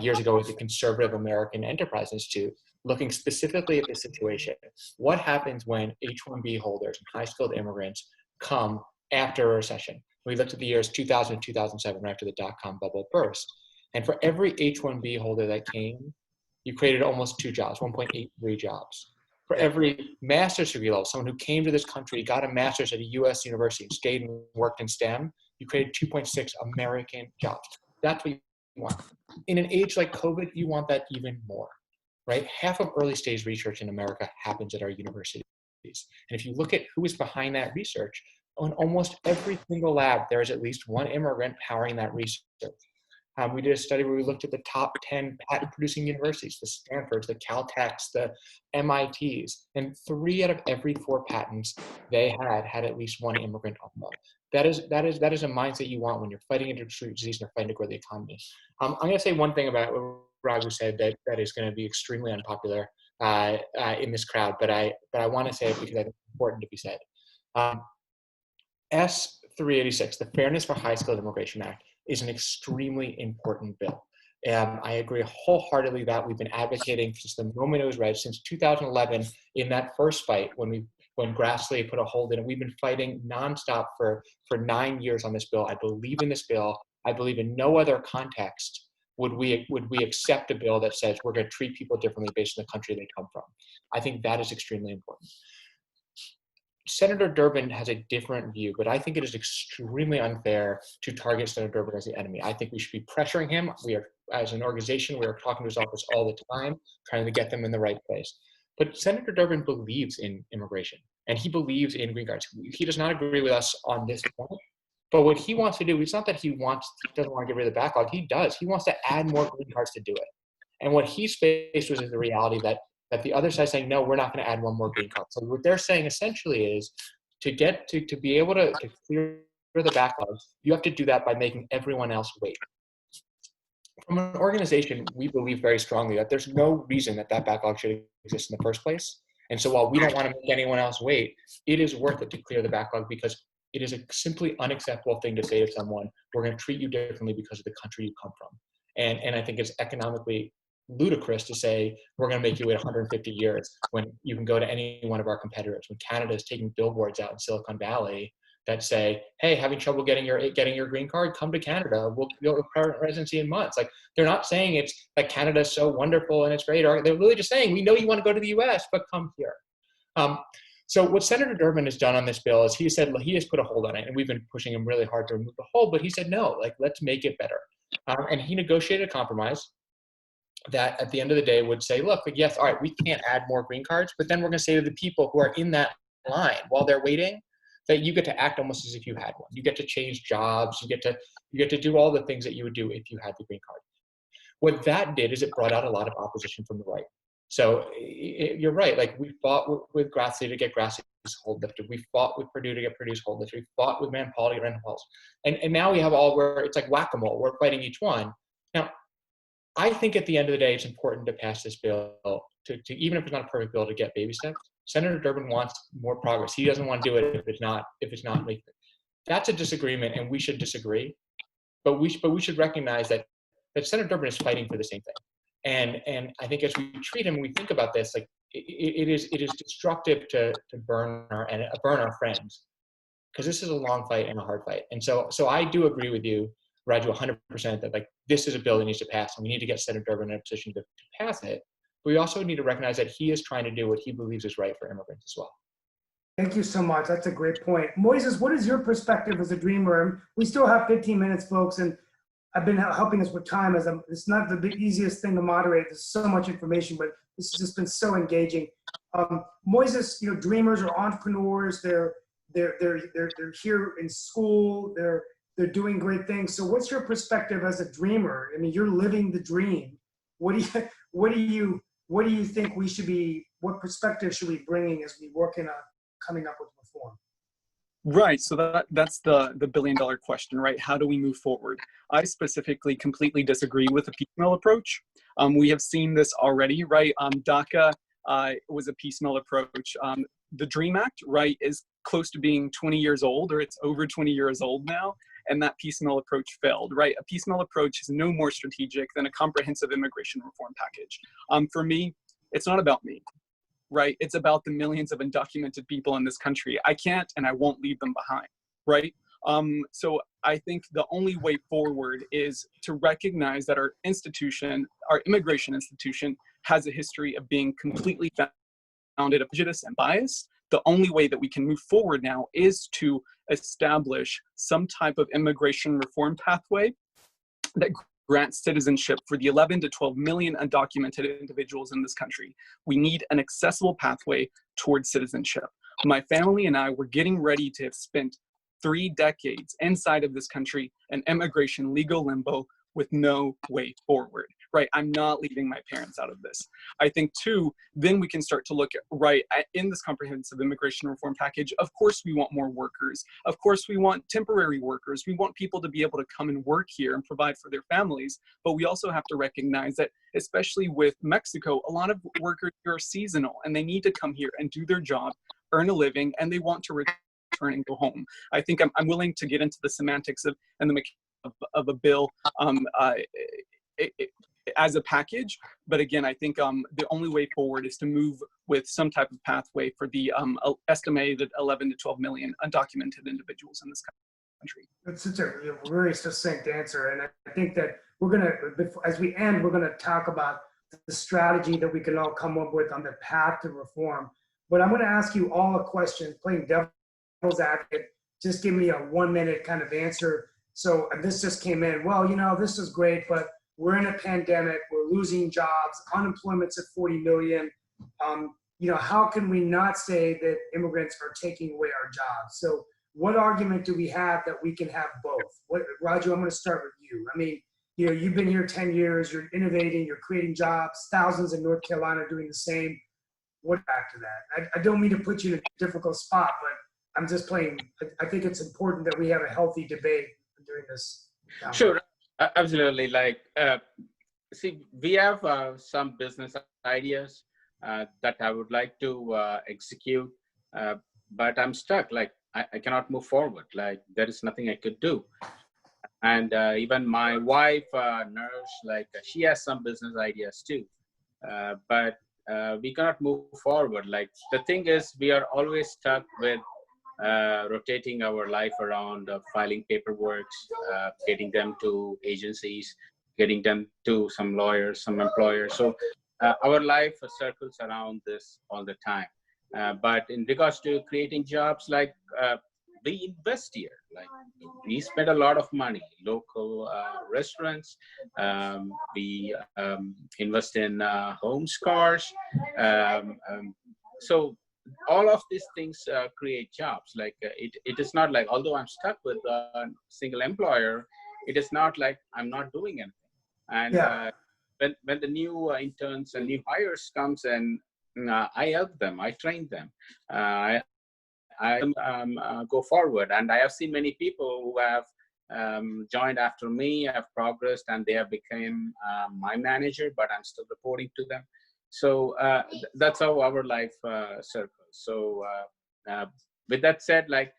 B: years ago with the Conservative American Enterprise Institute, looking specifically at this situation. What happens when H-1B holders and high-skilled immigrants come after a recession? We looked at the years 2000 and 2007, right after the dot-com bubble burst. And for every H-1B holder that came, you created almost 2 jobs, 1.83 jobs. For every master's degree level, someone who came to this country, got a master's at a US university, stayed and worked in STEM, you created 2.6 American jobs. That's what you want. In an age like COVID, you want that even more, right? Half of early stage research in America happens at our universities. And if you look at who is behind that research, in almost every single lab, there is at least one immigrant powering that research. We did a study where we looked at the top 10 patent-producing universities, the Stanfords, the Caltechs, the MITs, and 3 out of every 4 patents they had at least one immigrant on them. That is a mindset you want when you're fighting a disease and you're fighting to grow the economy. I'm going to say one thing about what Raghu said that is going to be extremely unpopular in this crowd, but I want to say it because I think it's important to be said. S-386, the Fairness for High-Skilled Immigration Act, is an extremely important bill. I agree wholeheartedly that we've been advocating since the moment it was read, since 2011, in that first fight when Grassley put a hold in it. We've been fighting nonstop for 9 years on this bill. I believe in this bill. I believe in no other context would we accept a bill that says we're going to treat people differently based on the country they come from. I think that is extremely important. Senator Durbin has a different view, but I think it is extremely unfair to target Senator Durbin as the enemy. I think we should be pressuring him. We are, as an organization, we are talking to his office all the time, trying to get them in the right place. But Senator Durbin believes in immigration, and he believes in green cards. He does not agree with us on this point, but what he wants to do, it's not that he doesn't want to get rid of the backlog. He does. He wants to add more green cards to do it. And what he's faced with is the reality that the other side is saying, no, we're not going to add one more green card. So what they're saying essentially is to be able to clear the backlog, you have to do that by making everyone else wait. from an organization, we believe very strongly that there's no reason that that backlog should exist in the first place. And so while we don't want to make anyone else wait, it is worth it to clear the backlog, because it is a simply unacceptable thing to say to someone, we're going to treat you differently because of the country you come from. And I think it's economically ludicrous to say, we're going to make you wait 150 years when you can go to any one of our competitors. When Canada is taking billboards out in Silicon Valley that say, hey, having trouble getting your green card, come to Canada. You'll have permanent residency in months. Like, they're not saying it's like Canada is so wonderful and it's great. Or they're really just saying, we know you want to go to the US, but come here. So what Senator Durbin has done on this bill is he said he has put a hold on it, and we've been pushing him really hard to remove the hold, but he said, no, like, let's make it better. And he negotiated a compromise that at the end of the day would say, look, like, yes, all right, we can't add more green cards, but then we're going to say to the people who are in that line while they're waiting, that you get to act almost as if you had one. You get to change jobs. You get to do all the things that you would do if you had the green card. What that did is it brought out a lot of opposition from the right. So you're right. Like, we fought with Grassley to get Grassley's hold lifted. We fought with Purdue to get Purdue's hold lifted. We fought with Rand Paul to get Rand Paul's. And now we have all where it's like whack-a-mole. We're fighting each one. Now, I think at the end of the day, it's important to pass this bill to even if it's not a perfect bill, to get baby steps. Senator Durbin wants more progress. He doesn't want to do it if it's not like, that's a disagreement, and we should disagree. But we should recognize that Senator Durbin is fighting for the same thing. And I think as we treat him, we think about this, like, it is destructive to burn our friends, because this is a long fight and a hard fight. And so I do agree with you, Raghu, 100% that, like, this is a bill that needs to pass, and we need to get Senator Durbin in a position to pass it. But we also need to recognize that he is trying to do what he believes is right for immigrants as well.
A: Thank you so much. That's a great point. Moises, what is your perspective as a dreamer? We still have 15 minutes, folks, and I've been helping us with time, as it's not the easiest thing to moderate. There's so much information, but this has just been so engaging. Moises, dreamers are entrepreneurs. They're here in school. They're doing great things. So what's your perspective as a dreamer? I mean, you're living the dream. What do you think we should be? What perspective should we be bringing as we work on coming up with reform?
E: Right. So that's the billion-dollar question, right? How do we move forward? I specifically completely disagree with the piecemeal approach. We have seen this already, right? DACA was a piecemeal approach. The DREAM Act, right, is close to being 20 years old, or it's over 20 years old now, and that piecemeal approach failed, right? A piecemeal approach is no more strategic than a comprehensive immigration reform package. For me, it's not about me. Right? It's about the millions of undocumented people in this country. I can't and I won't leave them behind, right? So I think the only way forward is to recognize that our institution, our immigration institution, has a history of being completely founded on prejudice and bias. The only way that we can move forward now is to establish some type of immigration reform pathway that grants citizenship for the 11 to 12 million undocumented individuals in this country. We need an accessible pathway towards citizenship. My family and I were getting ready to have spent 3 decades inside of this country in immigration legal limbo with no way forward, right? I'm not leaving my parents out of this. I think too, then we can start to look at, right, in this comprehensive immigration reform package, of course we want more workers. Of course we want temporary workers. We want people to be able to come and work here and provide for their families. But we also have to recognize that, especially with Mexico, a lot of workers here are seasonal and they need to come here and do their job, earn a living, and they want to return and go home. I think I'm willing to get into the semantics of and the mechanics of a bill as a package. But again, I think the only way forward is to move with some type of pathway for the estimated 11 to 12 million undocumented individuals in this country.
A: That's such a very succinct answer. And I think that as we end, we're gonna talk about the strategy that we can all come up with on the path to reform. But I'm gonna ask you all a question, playing devil's advocate. Just give me a 1-minute kind of answer. So this just came in. Well, this is great, but we're in a pandemic. We're losing jobs. Unemployment's at 40 million. How can we not say that immigrants are taking away our jobs? So what argument do we have that we can have both? Raghu, I'm going to start with you. I mean, you've been here 10 years. You're innovating. You're creating jobs. Thousands in North Carolina are doing the same. What back to that? I don't mean to put you in a difficult spot, but I'm just playing. I think it's important that we have a healthy debate during this.
D: Sure. Absolutely. Like, see, we have some business ideas that I would like to execute, but I'm stuck. Like, I cannot move forward. Like, there is nothing I could do. And even my wife, nurse, like she has some business ideas too, but we cannot move forward. Like the thing is, we are always stuck with rotating our life around filing paperwork, getting them to agencies, getting them to some lawyers, some employers. So our life circles around this all the time. But in regards to creating jobs, like we invest here, like we spend a lot of money, local restaurants, we invest in homes, cars. So all of these things create jobs. Like it is not like, although I'm stuck with a single employer, it is not like I'm not doing anything. And
A: Yeah.
D: When the new interns and new hires comes in, I help them, I train them, I go forward. And I have seen many people who have joined after me, have progressed, and they have become my manager, but I'm still reporting to them. So that's how our life circles. So with that said, like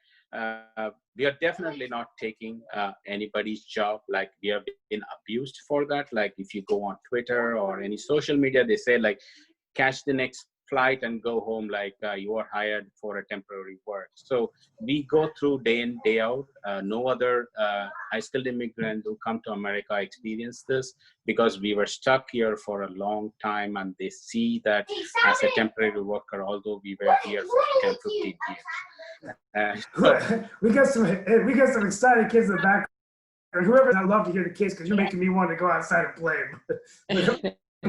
D: we are definitely not taking anybody's job. Like we have been abused for that. Like if you go on Twitter or any social media, they say like, catch the next flight and go home, like you are hired for a temporary work. So we go through day in, day out. No other high-skilled immigrant who come to America experience this, because we were stuck here for a long time, and they see that as a temporary worker, although we were here for 10, 15 years.
A: We got some excited kids in the back. Whoever, I'd love to hear the kids because you're making me want to go outside and play. But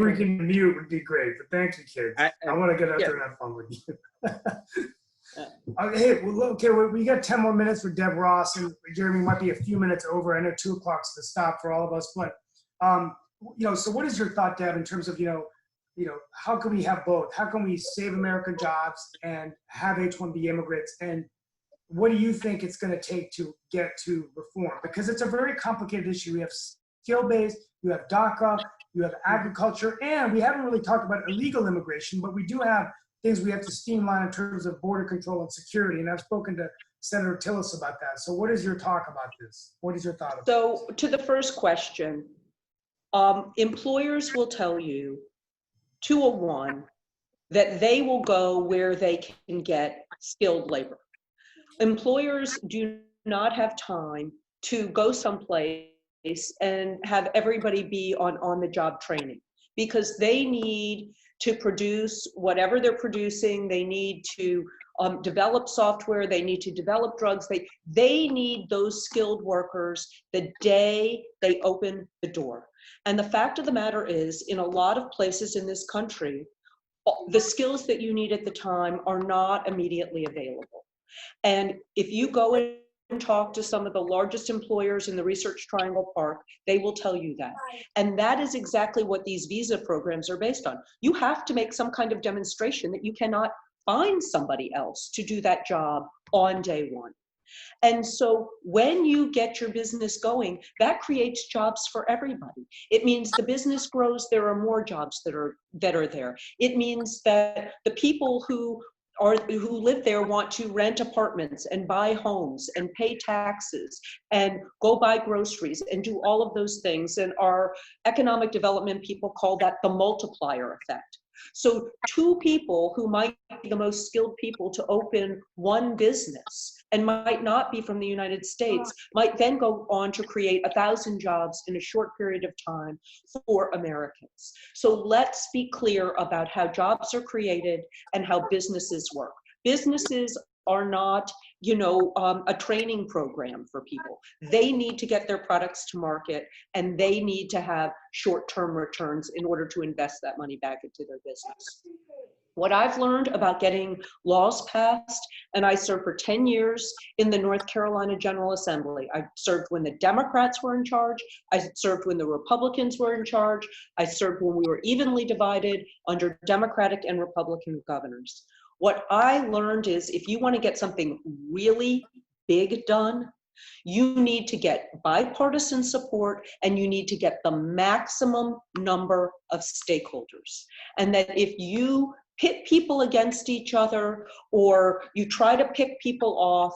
A: we can mute would be great. But thank you, kids. I want to get out there and have fun with you. Hey, well, okay, we got 10 more minutes for Deb Ross, and Jeremy might be a few minutes over. I know 2 o'clock's the stop for all of us, but so what is your thought, Deb, in terms of how can we have both? How can we save American jobs and have H-1B immigrants? And what do you think it's going to take to get to reform? Because it's a very complicated issue. We have skill-based, you have DACA, you have agriculture, and we haven't really talked about illegal immigration, but we do have things we have to streamline in terms of border control and security. And I've spoken to Senator Tillis about that. So what is your talk about this? What is your thought about this?
C: So to the first question, employers will tell you 201 that they will go where they can get skilled labor. Employers do not have time to go someplace and have everybody be on the job training, because they need to produce whatever they're producing. They need to develop software. They need to develop drugs. They need those skilled workers the day they open the door. And the fact of the matter is, in a lot of places in this country, the skills that you need at the time are not immediately available. And if you go and talk to some of the largest employers in the Research Triangle Park, they will tell you that. And that is exactly what these visa programs are based on. You have to make some kind of demonstration that you cannot find somebody else to do that job on day one. And so when you get your business going, that creates jobs for everybody. It means the business grows, there are more jobs that are there. It means that the people who live there want to rent apartments and buy homes and pay taxes and go buy groceries and do all of those things. And our economic development people call that the multiplier effect. So 2 people who might be the most skilled people to open one business and might not be from the United States might then go on to create 1,000 jobs in a short period of time for Americans. So let's be clear about how jobs are created and how businesses work. Businesses are not, a training program for people. They need to get their products to market, and they need to have short-term returns in order to invest that money back into their business. What I've learned about getting laws passed, and I served for 10 years in the North Carolina General Assembly. I served when the Democrats were in charge. I served when the Republicans were in charge. I served when we were evenly divided under Democratic and Republican governors. What I learned is if you want to get something really big done, You need to get bipartisan support, and you need to get the maximum number of stakeholders. And that if you pit people against each other, or you try to pick people off,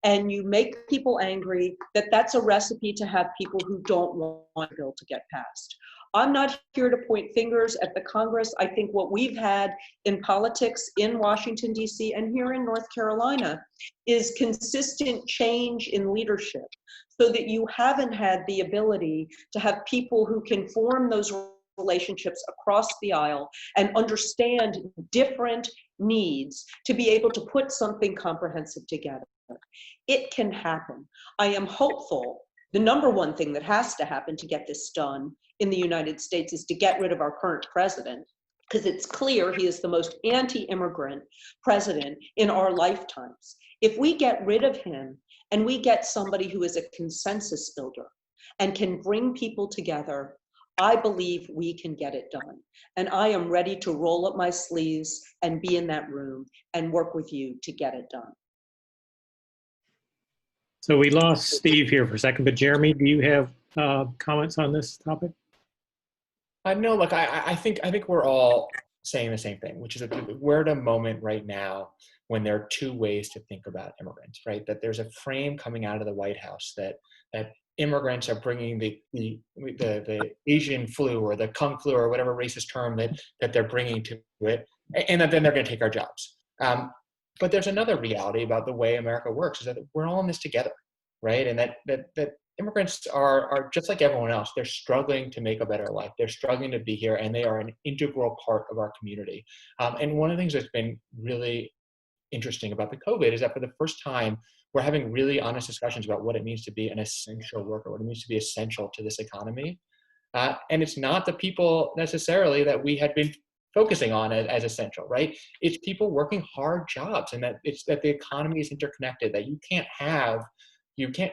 C: and you make people angry, that's a recipe to have people who don't want a bill to get passed. I'm not here to point fingers at the Congress. I think what we've had in politics in Washington, D.C. and here in North Carolina is consistent change in leadership, so that you haven't had the ability to have people who can form those relationships across the aisle and understand different needs to be able to put something comprehensive together. It can happen. I am hopeful. The number one thing that has to happen to get this done in the United States is to get rid of our current president, because it's clear he is the most anti-immigrant president in our lifetimes. If we get rid of him and we get somebody who is a consensus builder and can bring people together, I believe we can get it done. And I am ready to roll up my sleeves and be in that room and work with you to get it done.
F: So we lost Steve here for a second, but Jeremy, do you have comments on this topic?
B: No, look, I think we're all saying the same thing, which is that we're at a moment right now when there are two ways to think about immigrants, right? That there's a frame coming out of the White House that immigrants are bringing the Asian flu or the Kung flu or whatever racist term that they're bringing to it, and that then they're going to take our jobs. But there's another reality about the way America works, is that we're all in this together, right? And that immigrants are just like everyone else. They're struggling to make a better life. They're struggling to be here, and they are an integral part of our community. And one of the things that's been really interesting about the COVID is that for the first time, we're having really honest discussions about what it means to be an essential worker, what it means to be essential to this economy. And it's not the people necessarily that we had been focusing on as essential, right? It's people working hard jobs, and that the economy is interconnected, that you can't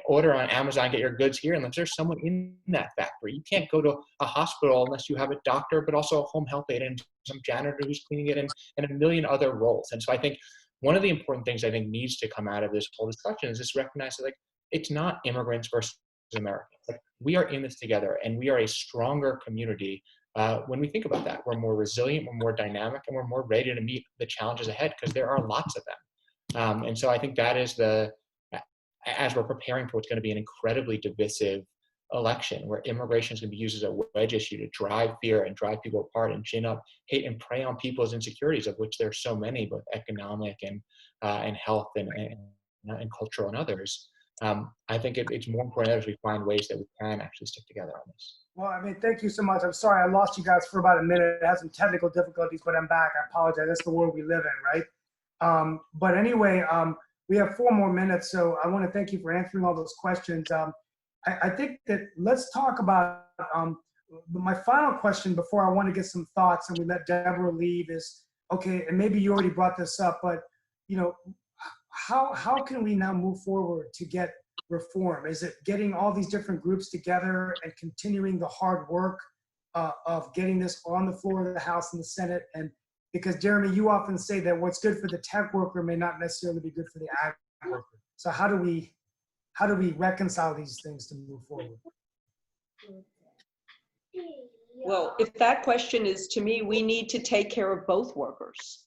B: order on Amazon, get your goods here unless there's someone in that factory. You can't go to a hospital unless you have a doctor, but also a home health aide and some janitor who's cleaning it, and a million other roles. And so I think one of the important things I think needs to come out of this whole discussion is just recognize that, like, it's not immigrants versus Americans. Like, we are in this together, and we are a stronger community when we think about that. We're more resilient, we're more dynamic, and we're more ready to meet the challenges ahead because there are lots of them. And so I think that is as we're preparing for what's going to be an incredibly divisive election, where immigration is going to be used as a wedge issue to drive fear and drive people apart and gin up hate and prey on people's insecurities, of which there's so many, both economic and health and cultural and others. I think it's more important as we find ways that we can actually stick together on this.
A: Well, I mean, thank you so much. I'm sorry I lost you guys for about a minute. I had some technical difficulties, but I'm back. I apologize. That's the world we live in, right? But anyway, we have 4 more minutes, so I want to thank you for answering all those questions. I think that let's talk about my final question before I want to get some thoughts and we let Deborah leave is, okay, and maybe you already brought this up, but you know, how can we now move forward to get reform? Is it getting all these different groups together and continuing the hard work of getting this on the floor of the House and the Senate? And because Jeremy, you often say that what's good for the tech worker may not necessarily be good for the ag worker. So how do we reconcile these things to move forward?
C: Well, if that question is to me, we need to take care of both workers.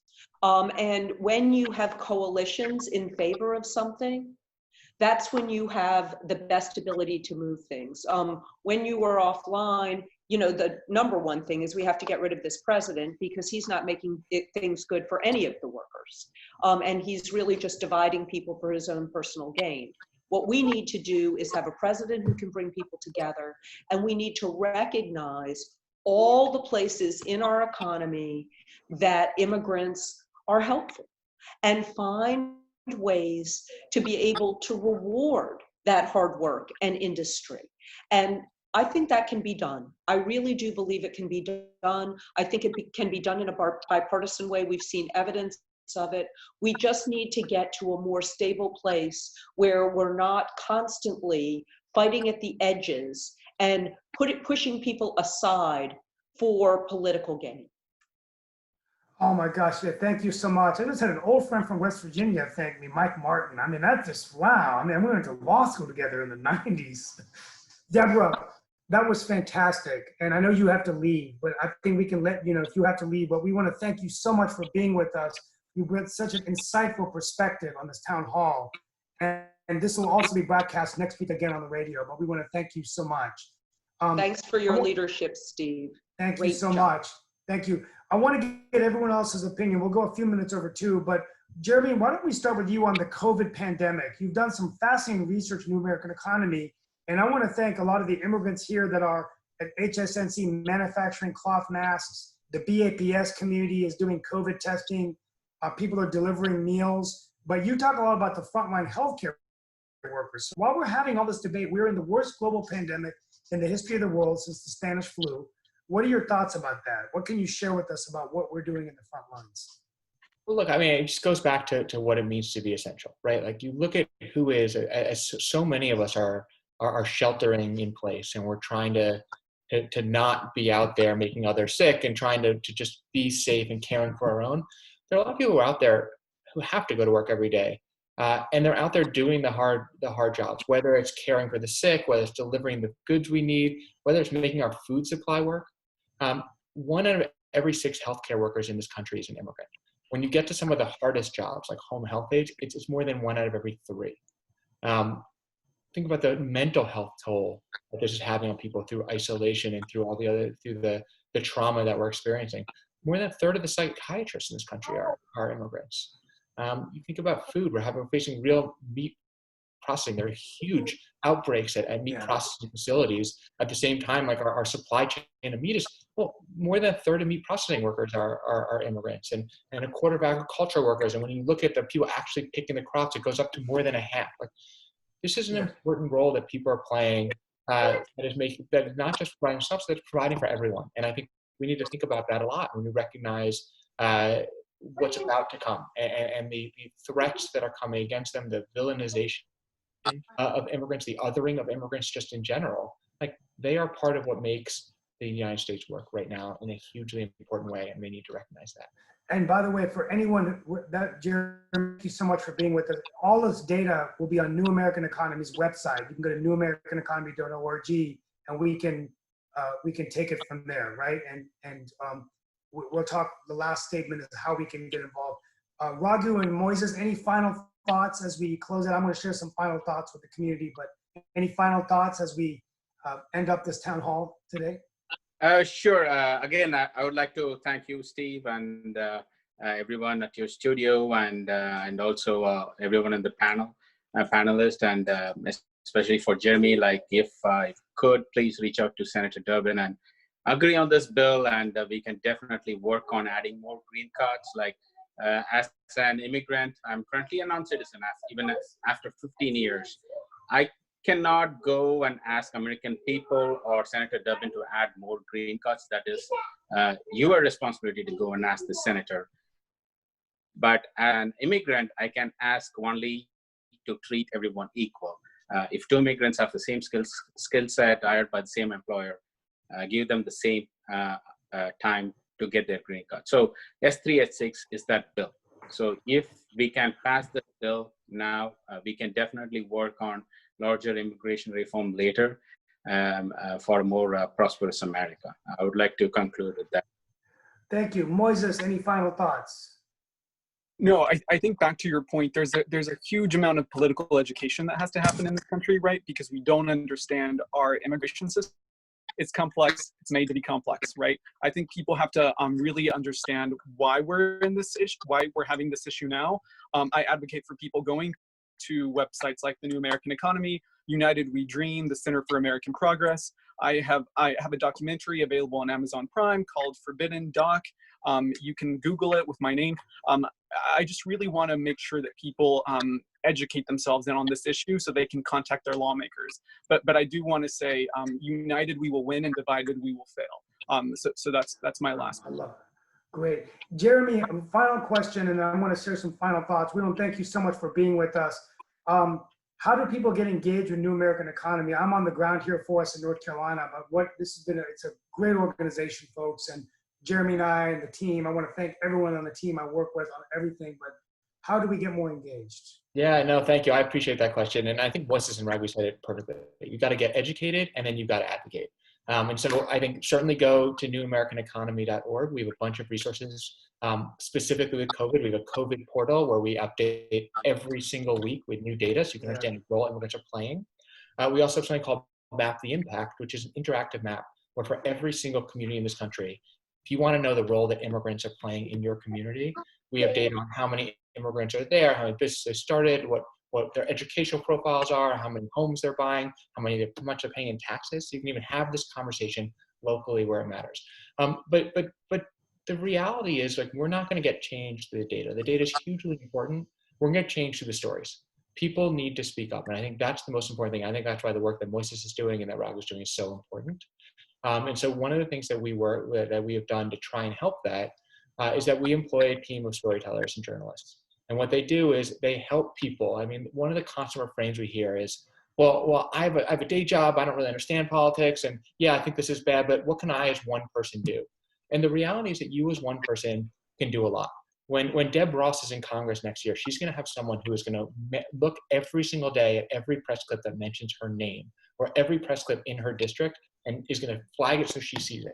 C: And when you have coalitions in favor of something, that's when you have the best ability to move things. When you were offline, you know, the number one thing is we have to get rid of this president because he's not making things good for any of the workers. And he's really just dividing people for his own personal gain. What we need to do is have a president who can bring people together, and we need to recognize all the places in our economy that immigrants are helpful and find ways to be able to reward that hard work and industry. And I think that can be done. I really do believe it can be done. I think it can be done in a bipartisan way. We've seen evidence of it. We just need to get to a more stable place where we're not constantly fighting at the edges and pushing people aside for political gain.
A: Oh my gosh, yeah, thank you so much. I just had an old friend from West Virginia thank me, Mike Martin. I mean, that's just, wow. I mean, we went to law school together in the 90s. Deborah, that was fantastic. And I know you have to leave, but I think we can let you know if you have to leave. But we want to thank you so much for being with us. You brought such an insightful perspective on this town hall. And this will also be broadcast next week again on the radio. But we want to thank you so much.
C: Thanks for your leadership, Steve.
A: Thank you
C: Great
A: so
C: job.
A: much. Thank you. I want to get everyone else's opinion. We'll go a few minutes over too, but Jeremy, why don't we start with you on the COVID pandemic? You've done some fascinating research in the American economy, and I want to thank a lot of the immigrants here that are at HSNC manufacturing cloth masks. The BAPS community is doing COVID testing. People are delivering meals, but you talk a lot about the frontline healthcare workers. So while we're having all this debate, we're in the worst global pandemic in the history of the world since the Spanish flu. What are your thoughts about that? What can you share with us about what we're doing in the front lines?
B: Well, look, I mean, it just goes back to what it means to be essential, right? Like you look at who is, as so many of us are sheltering in place, and we're trying to not be out there making others sick and trying to just be safe and caring for our own. There are a lot of people who are out there who have to go to work every day. And they're out there doing the hard jobs, whether it's caring for the sick, whether it's delivering the goods we need, whether it's making our food supply work. 1 out of every 6 healthcare workers in this country is an immigrant. When you get to some of the hardest jobs, like home health aides, it's more than 1 out of every 3. Think about the mental health toll that this is having on people through isolation and through all the trauma that we're experiencing. More than a third of the psychiatrists in this country are immigrants. You think about food, we're facing real meat processing. There are huge outbreaks at meat processing facilities. At the same time, like our supply chain of meat is, well, more than a third of meat processing workers are immigrants, and a quarter of agricultural workers. And when you look at the people actually picking the crops, it goes up to more than a half. Like, this is an important role that people are playing that is not just providing themselves, that's providing for everyone. And I think we need to think about that a lot when we recognize what's about to come and the threats that are coming against them, the villainization of immigrants, the othering of immigrants just in general. Like, they are part of what makes the United States work right now in a hugely important way, and we need to recognize that.
A: And by the way, for anyone Jeremy, thank you so much for being with us. All this data will be on New American Economy's website. You can go to newamericaneconomy.org, and we can take it from there, right? And we'll talk. The last statement is how we can get involved. Raghu and Moises, any final thoughts as we close it? I'm going to share some final thoughts with the community, but any final thoughts as we end up this town hall today?
D: Sure. Again, I would like to thank you, Steve, and everyone at your studio, and also everyone in the panelists, and especially for Jeremy. Like, if I could, please reach out to Senator Durbin and agree on this bill, and we can definitely work on adding more green cards. Like, as an immigrant, I'm currently a non-citizen, even after 15 years. I cannot go and ask American people or Senator Durbin to add more green cards. That is your responsibility to go and ask the senator. But an immigrant, I can ask only to treat everyone equal. If 2 immigrants have the same skill set, hired by the same employer, give them the same time to get their green card. So S3, S6 is that bill. So if we can pass the bill now, we can definitely work on larger immigration reform later for a more prosperous America. I would like to conclude with that.
A: Thank you. Moises, any final thoughts?
E: No, I think back to your point, there's a huge amount of political education that has to happen in this country, right? Because we don't understand our immigration system. It's complex. It's made to be complex, right? I think people have to really understand why we're in this issue, why we're having this issue now. I advocate for people going to websites like the New American Economy, United We Dream, the Center for American Progress. I have a documentary available on Amazon Prime called Forbidden Doc. You can Google it with my name. I just really want to make sure that people educate themselves on this issue so they can contact their lawmakers. But I do want to say, united we will win, and divided we will fail. So that's my last
A: I
E: one.
A: love it. Great. Jeremy, final question, and I want to share some final thoughts. We don't thank you so much for being with us. How do people get engaged with New American Economy? I'm on the ground here for us in North Carolina, but it's a great organization, folks. And Jeremy and I and the team. I want to thank everyone on the team I work with on everything, but how do we get more engaged?
B: Yeah, no, thank you. I appreciate that question. And I think Moises and Raghu said it perfectly. You've got to get educated and then you've got to advocate. And so I think certainly go to newamericaneconomy.org. We have a bunch of resources specifically with COVID. We have a COVID portal where we update every single week with new data so you can understand the role immigrants are playing. We also have something called Map the Impact, which is an interactive map where for every single community in this country, if you want to know the role that immigrants are playing in your community, we have data on how many immigrants are there, how many businesses started, what their educational profiles are, how many homes they're buying, how much they're paying in taxes. So you can even have this conversation locally where it matters. But the reality is, like, we're not going to get change through the data. The data is hugely important. We're going to get change through the stories. People need to speak up, and I think that's the most important thing. I think that's why the work that Moises is doing and that Raghu is doing is so important. And so one of the things that we have done to try and help that is that we employ a team of storytellers and journalists. And what they do is they help people. I mean, one of the constant refrains we hear is, well, I have a day job. I don't really understand politics. And yeah, I think this is bad, but what can I as one person do? And the reality is that you as one person can do a lot. When Deb Ross is in Congress next year, she's going to have someone who is going to look every single day at every press clip that mentions her name or every press clip in her district and is going to flag it so she sees it.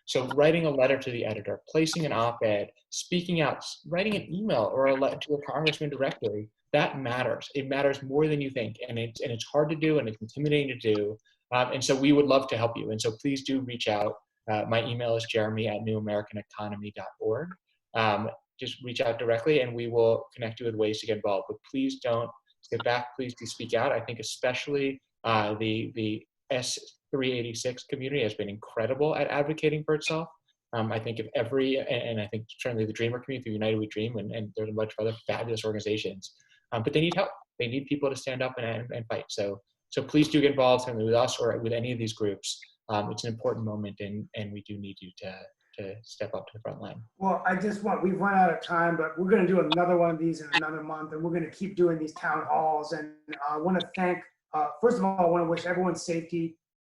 B: So writing a letter to the editor, placing an op-ed, speaking out, writing an email or a letter to a congressman directly, that matters. It matters more than you think. And it's hard to do and it's intimidating to do. And so we would love to help you. And so please do reach out. My email is jeremy@newamericaneconomy.org. Just reach out directly and we will connect you with ways to get involved. But please don't sit back. Please do speak out. I think especially the S386 community has been incredible at advocating for itself. I think and I think certainly the Dreamer community through United We Dream, and there's a bunch of other fabulous organizations, but they need help. They need people to stand up and fight. So please do get involved certainly with us or with any of these groups. It's an important moment and we do need you to step up to the front line.
A: Well, we've run out of time, but we're going to do another one of these in another month, and we're going to keep doing these town halls. And I want to thank, first of all, I want to wish everyone safety.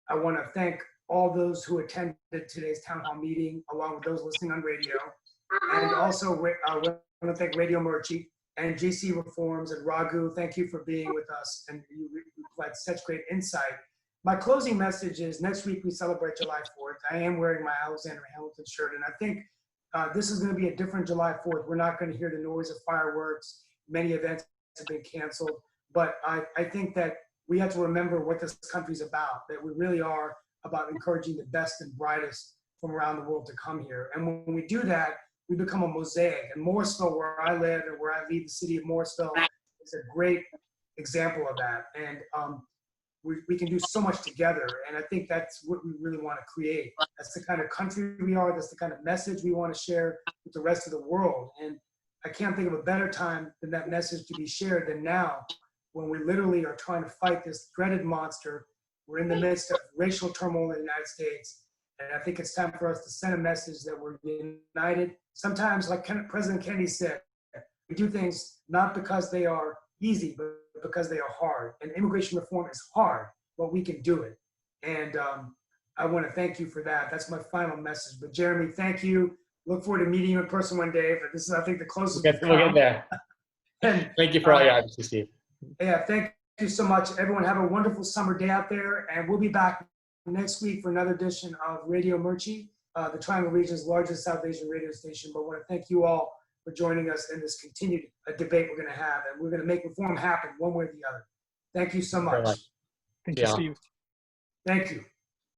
A: I want to thank all those who attended today's town hall meeting, along with those listening on radio. And also, I want to thank Radio Murchie and GC Reforms and Raghu. Thank you for being with us, and you provided such great insight. My closing message is next week we celebrate July 4th. I am wearing my Alexander Hamilton shirt, and I think this is going to be a different July 4th. We're not going to hear the noise of fireworks. Many events have been canceled, but I think that we have to remember what this country's about, that we really are about encouraging the best and brightest from around the world to come here. And when we do that, we become a mosaic. And Morrisville, where I live and where I lead the city of Morrisville, is a great example of that. And we can do so much together. And I think that's what we really want to create. That's the kind of country we are. That's the kind of message we want to share with the rest of the world. And I can't think of a better time than that message to be shared than now, when we literally are trying to fight this dreaded monster. We're in the midst of racial turmoil in the United States. And I think it's time for us to send a message that we're united. Sometimes, like President Kennedy said, we do things not because they are easy, but because they are hard. And immigration reform is hard, but we can do it. And I want to thank you for that. That's my final message. But Jeremy, thank you. Look forward to meeting you in person one day. But this is, I think, the closest
B: we'll get there.
A: And,
B: thank you for all your advocacy, Steve.
A: Yeah, thank you so much. Everyone have a wonderful summer day out there. And we'll be back next week for another edition of Radio Murchie, the Triangle Region's largest South Asian radio station. But I want to thank you all for joining us in this continued debate we're going to have. And we're going to make reform happen one way or the other. Thank you so much.
E: Thank you, Steve.
A: Thank you.